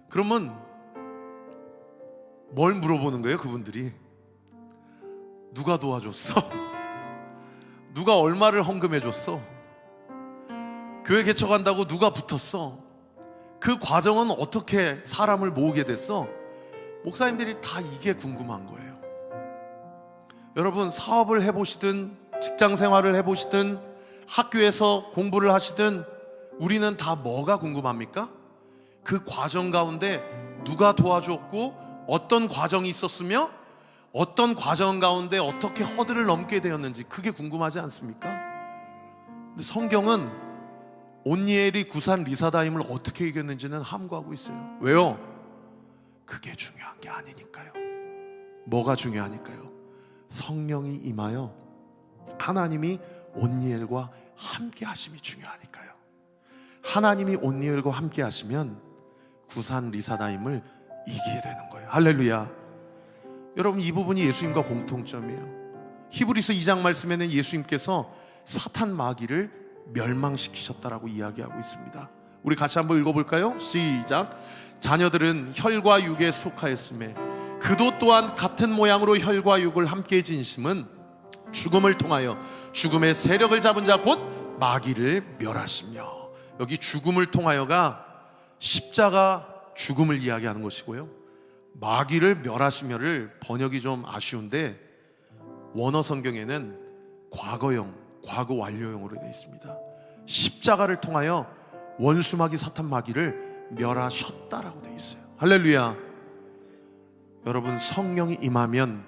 그러면 뭘 물어보는 거예요? 그분들이 누가 도와줬어? 누가 얼마를 헌금해 줬어? 교회 개척한다고 누가 붙었어? 그 과정은 어떻게 사람을 모으게 됐어? 목사님들이 다 이게 궁금한 거예요. 여러분, 사업을 해보시든 직장 생활을 해보시든 학교에서 공부를 하시든 우리는 다 뭐가 궁금합니까? 그 과정 가운데 누가 도와주었고 어떤 과정이 있었으며 어떤 과정 가운데 어떻게 허들을 넘게 되었는지, 그게 궁금하지 않습니까? 근데 성경은 온니엘이 구산 리사다임을 어떻게 이겼는지는 함구하고 있어요. 왜요? 그게 중요한 게 아니니까요. 뭐가 중요하니까요? 성령이 임하여 하나님이 온니엘과 함께 하심이 중요하니까요. 하나님이 온니엘과 함께 하시면 구산 리사다임을 이기게 되는 거예요. 할렐루야. 여러분, 이 부분이 예수님과 공통점이에요. 히브리서 2장 말씀에는 예수님께서 사탄 마귀를 멸망시키셨다라고 이야기하고 있습니다. 우리 같이 한번 읽어볼까요? 시작. 자녀들은 혈과 육에 속하였음에 그도 또한 같은 모양으로 혈과 육을 함께 진심은 죽음을 통하여 죽음의 세력을 잡은 자 곧 마귀를 멸하시며. 여기 죽음을 통하여가 십자가 죽음을 이야기하는 것이고요, 마귀를 멸하시며를 번역이 좀 아쉬운데 원어 성경에는 과거형, 과거 완료형으로 되어 있습니다. 십자가를 통하여 원수마귀 사탄 마귀를 멸하셨다라고 되어 있어요. 할렐루야. 여러분, 성령이 임하면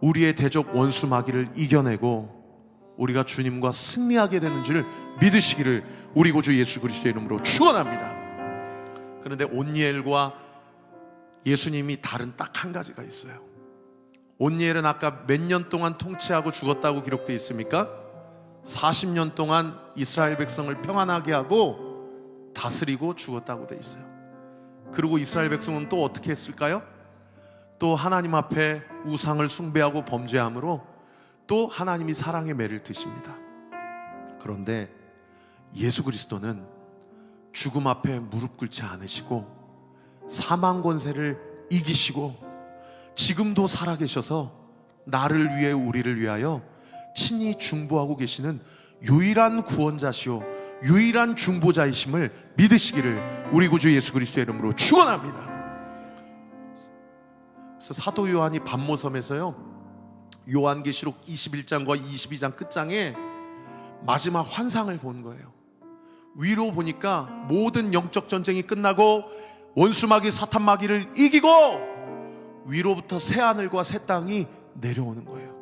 우리의 대적 원수 마귀를 이겨내고 우리가 주님과 승리하게 되는 줄 믿으시기를 우리 구주 예수 그리스도의 이름으로 축원합니다. 그런데 온니엘과 예수님이 다른 딱 한 가지가 있어요. 온니엘은 아까 몇 년 동안 통치하고 죽었다고 기록되어 있습니까? 40년 동안 이스라엘 백성을 평안하게 하고 다스리고 죽었다고 되어 있어요. 그리고 이스라엘 백성은 또 어떻게 했을까요? 또 하나님 앞에 우상을 숭배하고 범죄함으로 또 하나님이 사랑의 매를 드십니다. 그런데 예수 그리스도는 죽음 앞에 무릎 꿇지 않으시고 사망 권세를 이기시고 지금도 살아계셔서 나를 위해 우리를 위하여 친히 중보하고 계시는 유일한 구원자시오 유일한 중보자이심을 믿으시기를 우리 구주 예수 그리스도의 이름으로 축원합니다. 그래서 사도 요한이 반모섬에서요 요한계시록 21장과 22장 끝장에 마지막 환상을 본 거예요. 위로 보니까 모든 영적 전쟁이 끝나고 원수마귀 사탄마귀를 이기고 위로부터 새 하늘과 새 땅이 내려오는 거예요.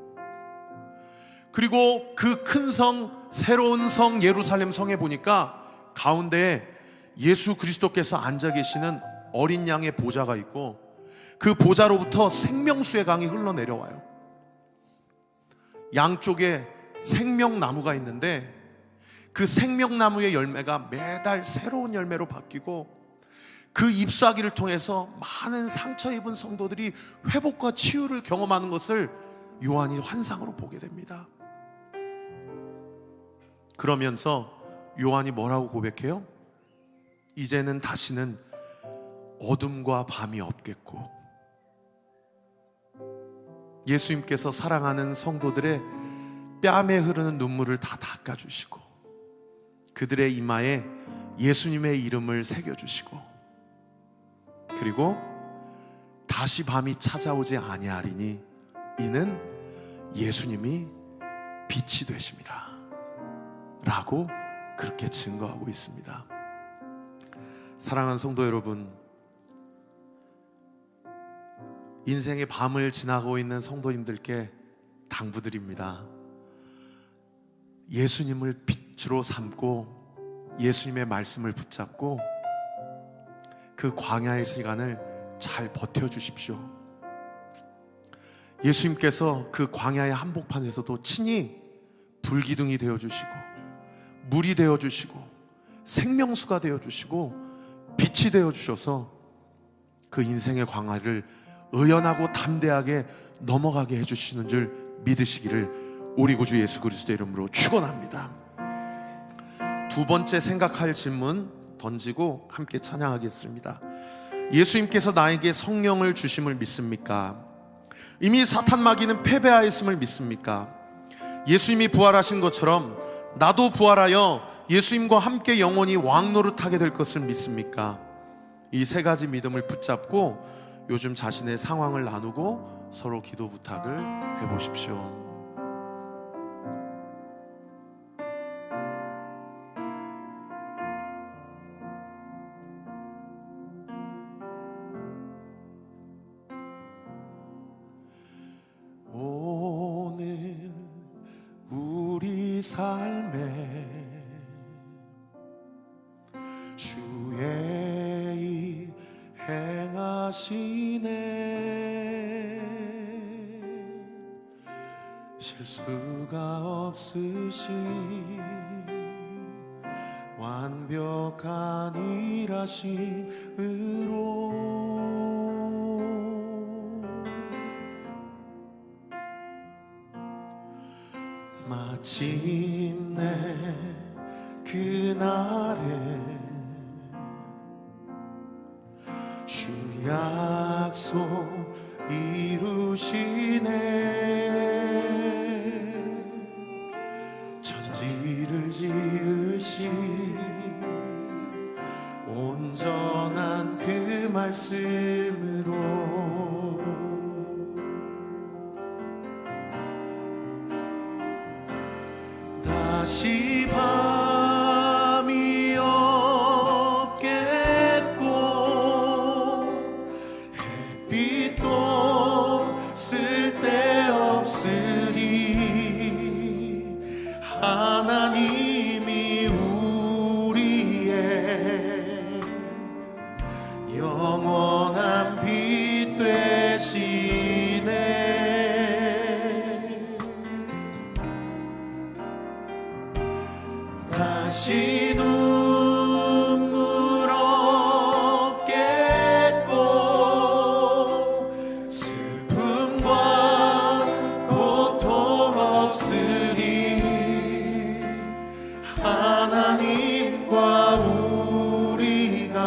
그리고 그 큰 성, 새로운 성 예루살렘 성에 보니까 가운데에 예수 그리스도께서 앉아 계시는 어린 양의 보좌가 있고 그 보좌로부터 생명수의 강이 흘러내려와요. 양쪽에 생명나무가 있는데 그 생명나무의 열매가 매달 새로운 열매로 바뀌고 그 잎사귀를 통해서 많은 상처 입은 성도들이 회복과 치유를 경험하는 것을 요한이 환상으로 보게 됩니다. 그러면서 요한이 뭐라고 고백해요? 이제는 다시는 어둠과 밤이 없겠고 예수님께서 사랑하는 성도들의 뺨에 흐르는 눈물을 다 닦아주시고 그들의 이마에 예수님의 이름을 새겨주시고 그리고 다시 밤이 찾아오지 아니하리니 이는 예수님이 빛이 되심이라 라고 그렇게 증거하고 있습니다. 사랑하는 성도 여러분, 인생의 밤을 지나고 있는 성도님들께 당부드립니다. 예수님을 빛으로 삼고 예수님의 말씀을 붙잡고 그 광야의 시간을 잘 버텨주십시오. 예수님께서 그 광야의 한복판에서도 친히 불기둥이 되어주시고 물이 되어주시고 생명수가 되어주시고 빛이 되어주셔서 그 인생의 광야를 의연하고 담대하게 넘어가게 해주시는 줄 믿으시기를 우리 구주 예수 그리스도의 이름으로 축원합니다. 두 번째 생각할 질문 던지고 함께 찬양하겠습니다. 예수님께서 나에게 성령을 주심을 믿습니까? 이미 사탄 마귀는 패배하였음을 믿습니까? 예수님이 부활하신 것처럼 나도 부활하여 예수님과 함께 영원히 왕노릇하게 될 것을 믿습니까? 이 세 가지 믿음을 붙잡고 요즘 자신의 상황을 나누고 서로 기도 부탁을 해보십시오. 오늘 우리 삶에 주의 일 행하시네. 실수가 없으신 완벽한 일하심으로 마침내 그날에 주 약속 이루시네. 천지를 지으신 온전한 그 말씀으로 다시 밤이 없겠고 햇빛도 쓸데없으리. 하나님이 우리의 영원한 빛 되시네. 다시 눈물 없겠고 슬픔과 고통 없으리. 하나님과 우리가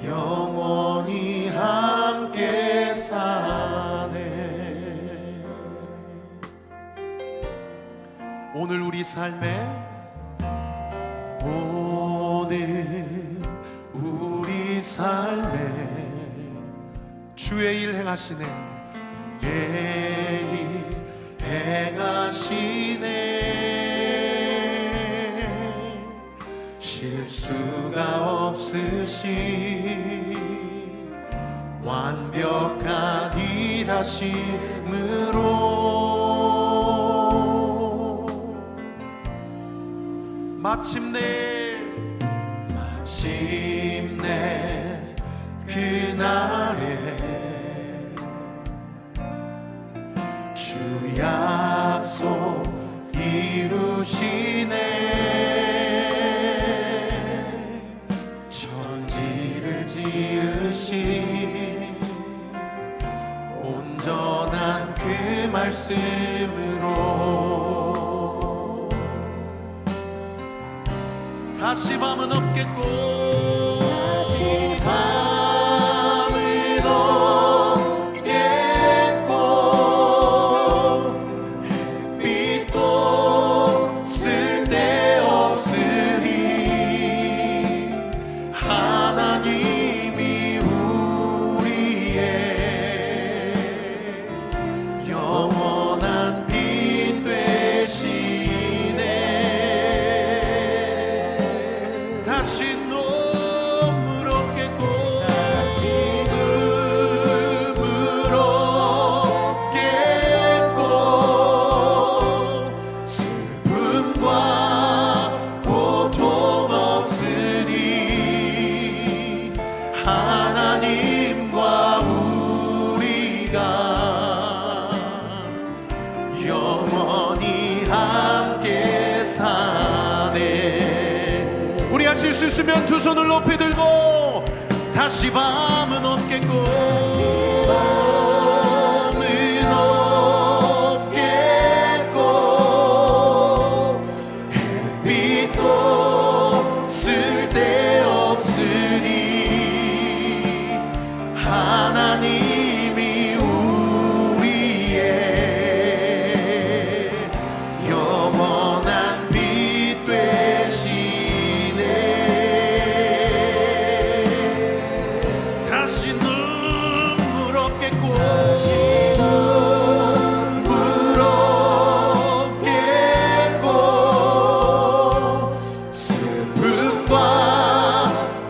영원히 함께 사네. 오늘 우리 삶에 오늘 우리 삶에 주의 일 행하시네. 행하시네. 실수가 없으신 완벽한 일하심으로 마침내 그날에 주 약속 이루시네. 천지를 지으신 온전한 그 말씀으로 다시 밤은 없겠고 하나님과 우리가 영원히 함께 사네. 우리 하실 수 있으면 두 손을 높이 들고 다시 밤은 없겠고 하나님이 우리의 영원한 빛 되시네. 다시 눈물 없겠고 슬픔과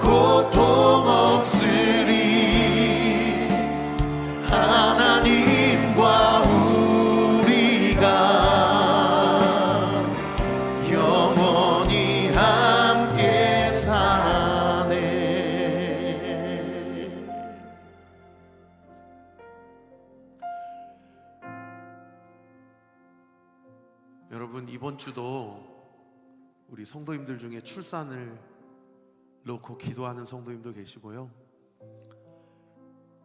고통 없으리. 하나님과 우리가 영원히 함께 사네. 여러분, 이번 주도 우리 성도님들 중에 출산을 놓고 기도하는 성도님도 계시고요,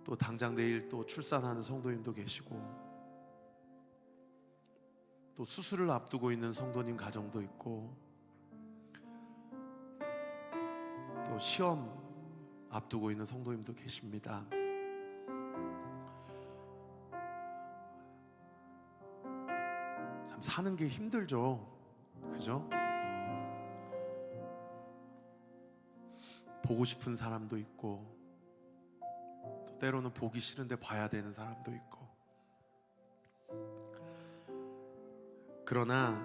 또 당장 내일 또 출산하는 성도님도 계시고, 또 수술을 앞두고 있는 성도님 가정도 있고, 또 시험 앞두고 있는 성도님도 계십니다. 참 사는 게 힘들죠, 그죠? 보고 싶은 사람도 있고, 때로는 보기 싫은데 봐야 되는 사람도 있고. 그러나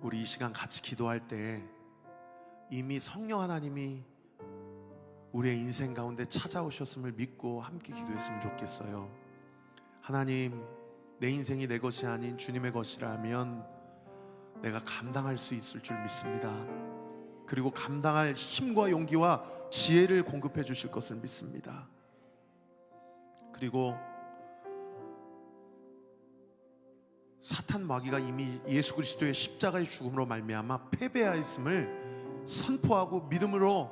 우리 이 시간 같이 기도할 때 이미 성령 하나님이 우리의 인생 가운데 찾아오셨음을 믿고 함께 기도했으면 좋겠어요. 하나님, 내 인생이 내 것이 아닌 주님의 것이라면 내가 감당할 수 있을 줄 믿습니다. 그리고 감당할 힘과 용기와 지혜를 공급해 주실 것을 믿습니다. 그리고 사탄 마귀가 이미 예수 그리스도의 십자가의 죽음으로 말미암아 패배하였음을 선포하고 믿음으로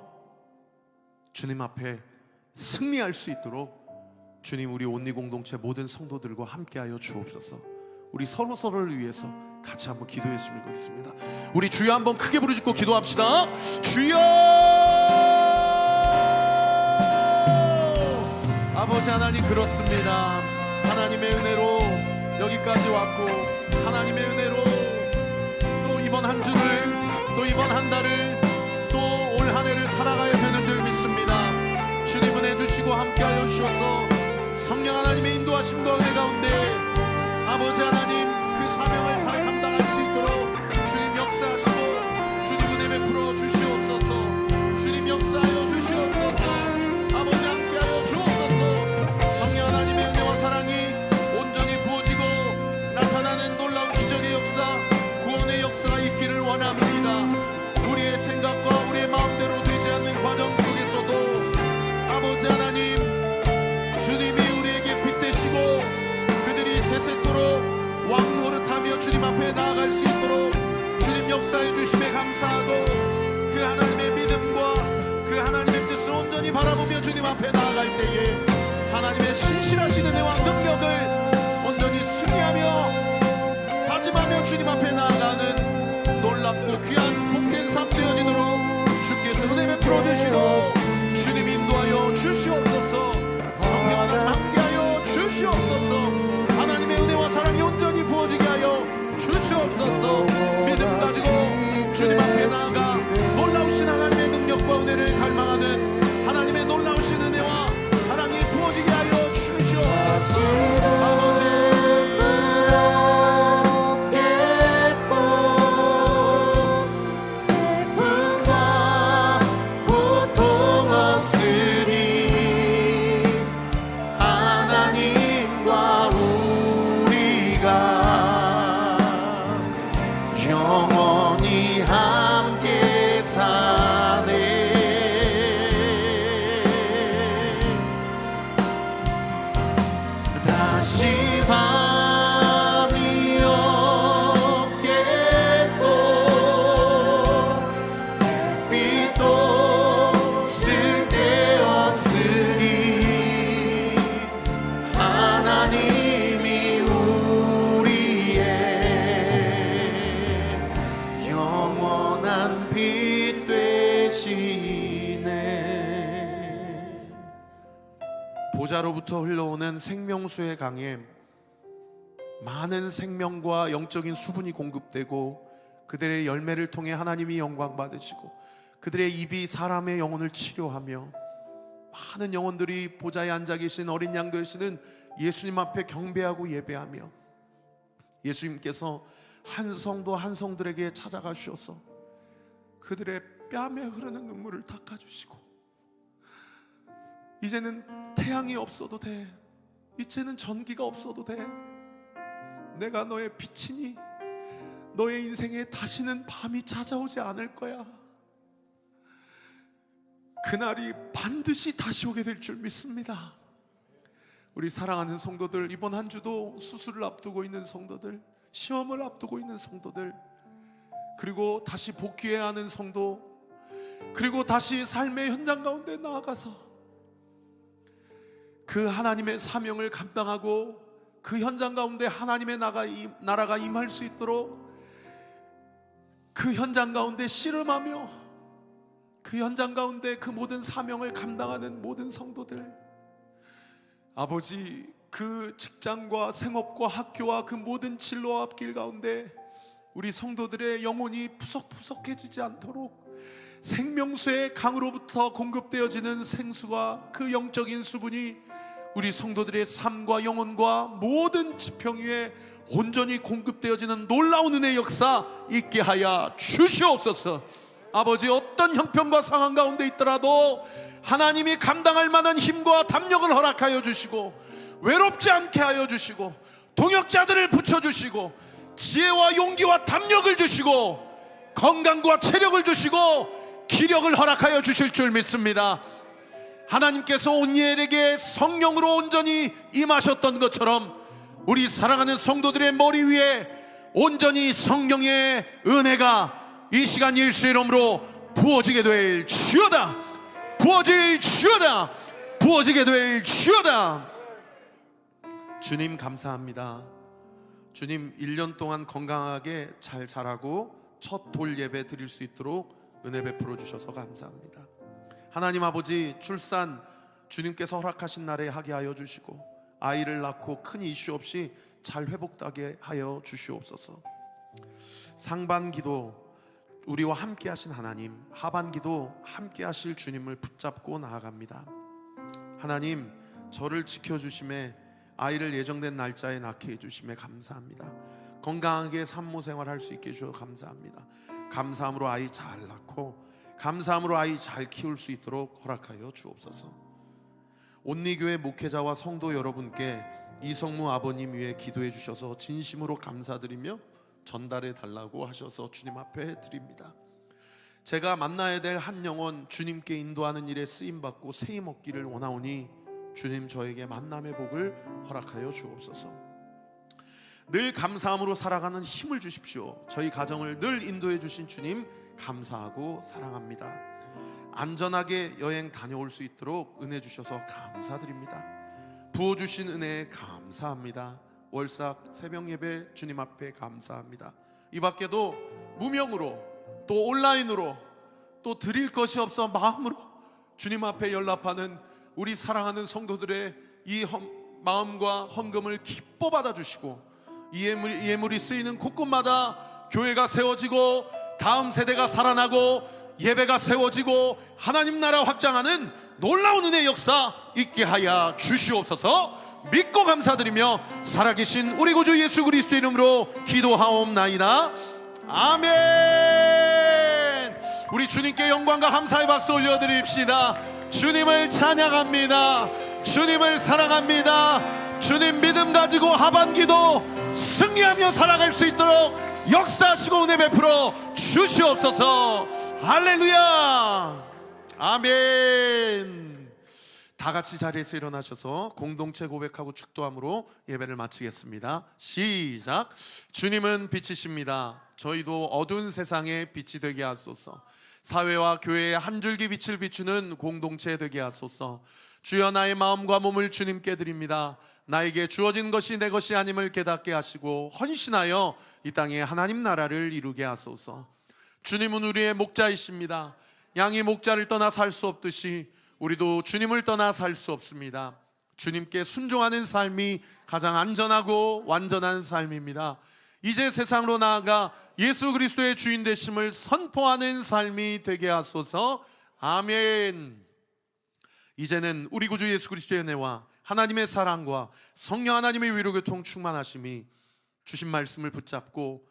주님 앞에 승리할 수 있도록 주님, 우리 온리 공동체 모든 성도들과 함께하여 주옵소서. 우리 서로를 위해서 같이 한번 기도했으면 좋겠습니다. 우리 주여 한번 크게 부르짖고 기도합시다. 주여! 아버지 하나님, 그렇습니다. 하나님의 은혜로 여기까지 왔고, 하나님의 은혜로 또 이번 한 주를, 또 이번 한 달을, 또 올 한 해를 살아가야 되는 줄 믿습니다. 주님 은혜 주시고 함께하여 주셔서 성령 하나님의 인도하심과 은혜 가운데 아버지 하나님 그 사명을 잘 감당할 수 있도록 주님 역사하시고 주님 은혜 베풀어 주시옵소서. 주님 역사하여 주시옵소서. 아버지 함께하여 주옵소서. 성령 하나님의 은혜와 사랑이 온전히 부어지고 나타나는 놀라운 기적의 역사, 구원의 역사가 있기를 원합니다. 우리의 생각과 우리의 마음대로 되지 않는 과정 속에서도 아버지 하나님 주님이 우리에게 빛 되시고 그들이 새새토록 왕 노릇하며 주님 앞에 나아갈 수 있도록 주님 역사해 주심에 감사하고 그 하나님의 믿음과 그 하나님의 뜻을 온전히 바라보며 주님 앞에 나아갈 때에 하나님의 신실하신 은혜와 능력을 온전히 승리하며 다짐하며 주님 앞에 나아가는 놀랍고 귀한 복된 삶 되어지도록 주께서 은혜 베풀어 주시고 주님 인도하여 주시옵소서. 성령 하나님 함께하여 주시옵소서. 하나님의 은혜와 사랑이 온전히 부어지게 하여 주시옵소서. 믿음 가지고 주님 앞에 나아가 놀라우신 하나님의 능력과 은혜를 갈망하는 하나님의 놀라우신 은혜와 사랑이 부어지게 하여 주시옵소서. 아버지 영원히 함께 사네. 다시 밤이 없겠고 빛도 쓸데없으리 하나님이 우리의 영원한 빛 되시네. 보좌로부터 흘러오는 생명수의 강에 많은 생명과 영적인 수분이 공급되고 그들의 열매를 통해 하나님이 영광 받으시고 그들의 입이 사람의 영혼을 치료하며 많은 영혼들이 보좌에 앉아 계신 어린 양 되시는 예수님 앞에 경배하고 예배하며 예수님께서 한 성도 한 성들에게 찾아가셔서 그들의 뺨에 흐르는 눈물을 닦아주시고 이제는 태양이 없어도 돼, 이제는 전기가 없어도 돼, 내가 너의 빛이니 너의 인생에 다시는 밤이 찾아오지 않을 거야. 그날이 반드시 다시 오게 될 줄 믿습니다. 우리 사랑하는 성도들, 이번 한 주도 수술을 앞두고 있는 성도들, 시험을 앞두고 있는 성도들, 그리고 다시 복귀해야 하는 성도, 그리고 다시 삶의 현장 가운데 나아가서 그 하나님의 사명을 감당하고 그 현장 가운데 하나님의 나라가 임할 수 있도록 그 현장 가운데 씨름하며 그 현장 가운데 그 모든 사명을 감당하는 모든 성도들, 아버지 그 직장과 생업과 학교와 그 모든 진로와 앞길 가운데 우리 성도들의 영혼이 푸석푸석해지지 않도록 생명수의 강으로부터 공급되어지는 생수가 그 영적인 수분이 우리 성도들의 삶과 영혼과 모든 지평 위에 온전히 공급되어지는 놀라운 은혜의 역사 있게 하여 주시옵소서. 아버지, 어떤 형편과 상황 가운데 있더라도 하나님이 감당할 만한 힘과 담력을 허락하여 주시고 외롭지 않게 하여 주시고 동역자들을 붙여주시고 지혜와 용기와 담력을 주시고 건강과 체력을 주시고 기력을 허락하여 주실 줄 믿습니다. 하나님께서 온니엘에게 성령으로 온전히 임하셨던 것처럼 우리 사랑하는 성도들의 머리 위에 온전히 성령의 은혜가 이 시간 예수의 이름으로 부어지게 될 주여다. 부어질 주여다. 부어지게 될 주여다. 주님 감사합니다. 주님 1년 동안 건강하게 잘 자라고 첫 돌 예배 드릴 수 있도록 은혜 베풀어 주셔서 감사합니다. 하나님 아버지, 출산 주님께서 허락하신 날에 하게 하여 주시고 아이를 낳고 큰 이슈 없이 잘 회복하게 하여 주시옵소서. 상반기도 우리와 함께 하신 하나님, 하반기도 함께 하실 주님을 붙잡고 나아갑니다. 하나님, 저를 지켜주심에 아이를 예정된 날짜에 낳게 해주심에 감사합니다. 건강하게 산모 생활할 수 있게 해주셔서 감사합니다. 감사함으로 아이 잘 낳고 감사함으로 아이 잘 키울 수 있도록 허락하여 주옵소서. 온리교회 목회자와 성도 여러분께 이성무 아버님 위해 기도해 주셔서 진심으로 감사드리며 전달해 달라고 하셔서 주님 앞에 드립니다. 제가 만나야 될 한 영혼 주님께 인도하는 일에 쓰임받고 세임 얻기를 원하오니 주님 저에게 만남의 복을 허락하여 주옵소서. 늘 감사함으로 살아가는 힘을 주십시오. 저희 가정을 늘 인도해 주신 주님 감사하고 사랑합니다. 안전하게 여행 다녀올 수 있도록 은혜 주셔서 감사드립니다. 부어주신 은혜에 감사합니다. 월삭 새벽 예배 주님 앞에 감사합니다. 이 밖에도 무명으로 또 온라인으로 또 드릴 것이 없어 마음으로 주님 앞에 연락하는 우리 사랑하는 성도들의 이 마음과 헌금을 기뻐 받아주시고 이 예물이 쓰이는 곳곳마다 교회가 세워지고 다음 세대가 살아나고 예배가 세워지고 하나님 나라 확장하는 놀라운 은혜의 역사 있게 하여 주시옵소서. 믿고 감사드리며 살아계신 우리 구주 예수 그리스도 이름으로 기도하옵나이다. 아멘. 우리 주님께 영광과 감사의 박수 올려드립시다. 주님을 찬양합니다. 주님을 사랑합니다. 주님 믿음 가지고 하반기도 승리하며 살아갈 수 있도록 역사하시고 은혜 베풀어 주시옵소서. 할렐루야. 아멘. 다 같이 자리에서 일어나셔서 공동체 고백하고 축도함으로 예배를 마치겠습니다. 시작. 주님은 빛이십니다. 저희도 어두운 세상에 빛이 되게 하소서. 사회와 교회의 한 줄기 빛을 비추는 공동체 되게 하소서. 주여 나의 마음과 몸을 주님께 드립니다. 나에게 주어진 것이 내 것이 아님을 깨닫게 하시고 헌신하여 이 땅에 하나님 나라를 이루게 하소서. 주님은 우리의 목자이십니다. 양이 목자를 떠나 살 수 없듯이 우리도 주님을 떠나 살 수 없습니다. 주님께 순종하는 삶이 가장 안전하고 완전한 삶입니다. 이제 세상으로 나아가 예수 그리스도의 주인 되심을 선포하는 삶이 되게 하소서. 아멘. 이제는 우리 구주 예수 그리스도의 은혜와 하나님의 사랑과 성령 하나님의 위로교통 충만하심이 주신 말씀을 붙잡고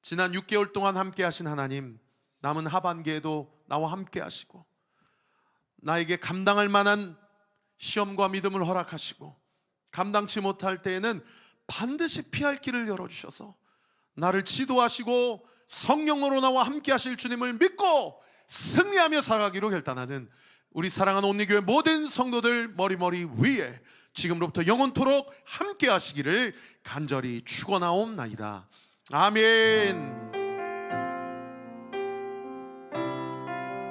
지난 6개월 동안 함께 하신 하나님, 남은 하반기에도 나와 함께 하시고 나에게 감당할 만한 시험과 믿음을 허락하시고 감당치 못할 때에는 반드시 피할 길을 열어주셔서 나를 지도하시고 성령으로 나와 함께 하실 주님을 믿고 승리하며 살아가기로 결단하는 우리 사랑하는 온리교회 모든 성도들 머리머리 위에 지금으로부터 영원토록 함께 하시기를 간절히 축원하옵나이다. 아멘.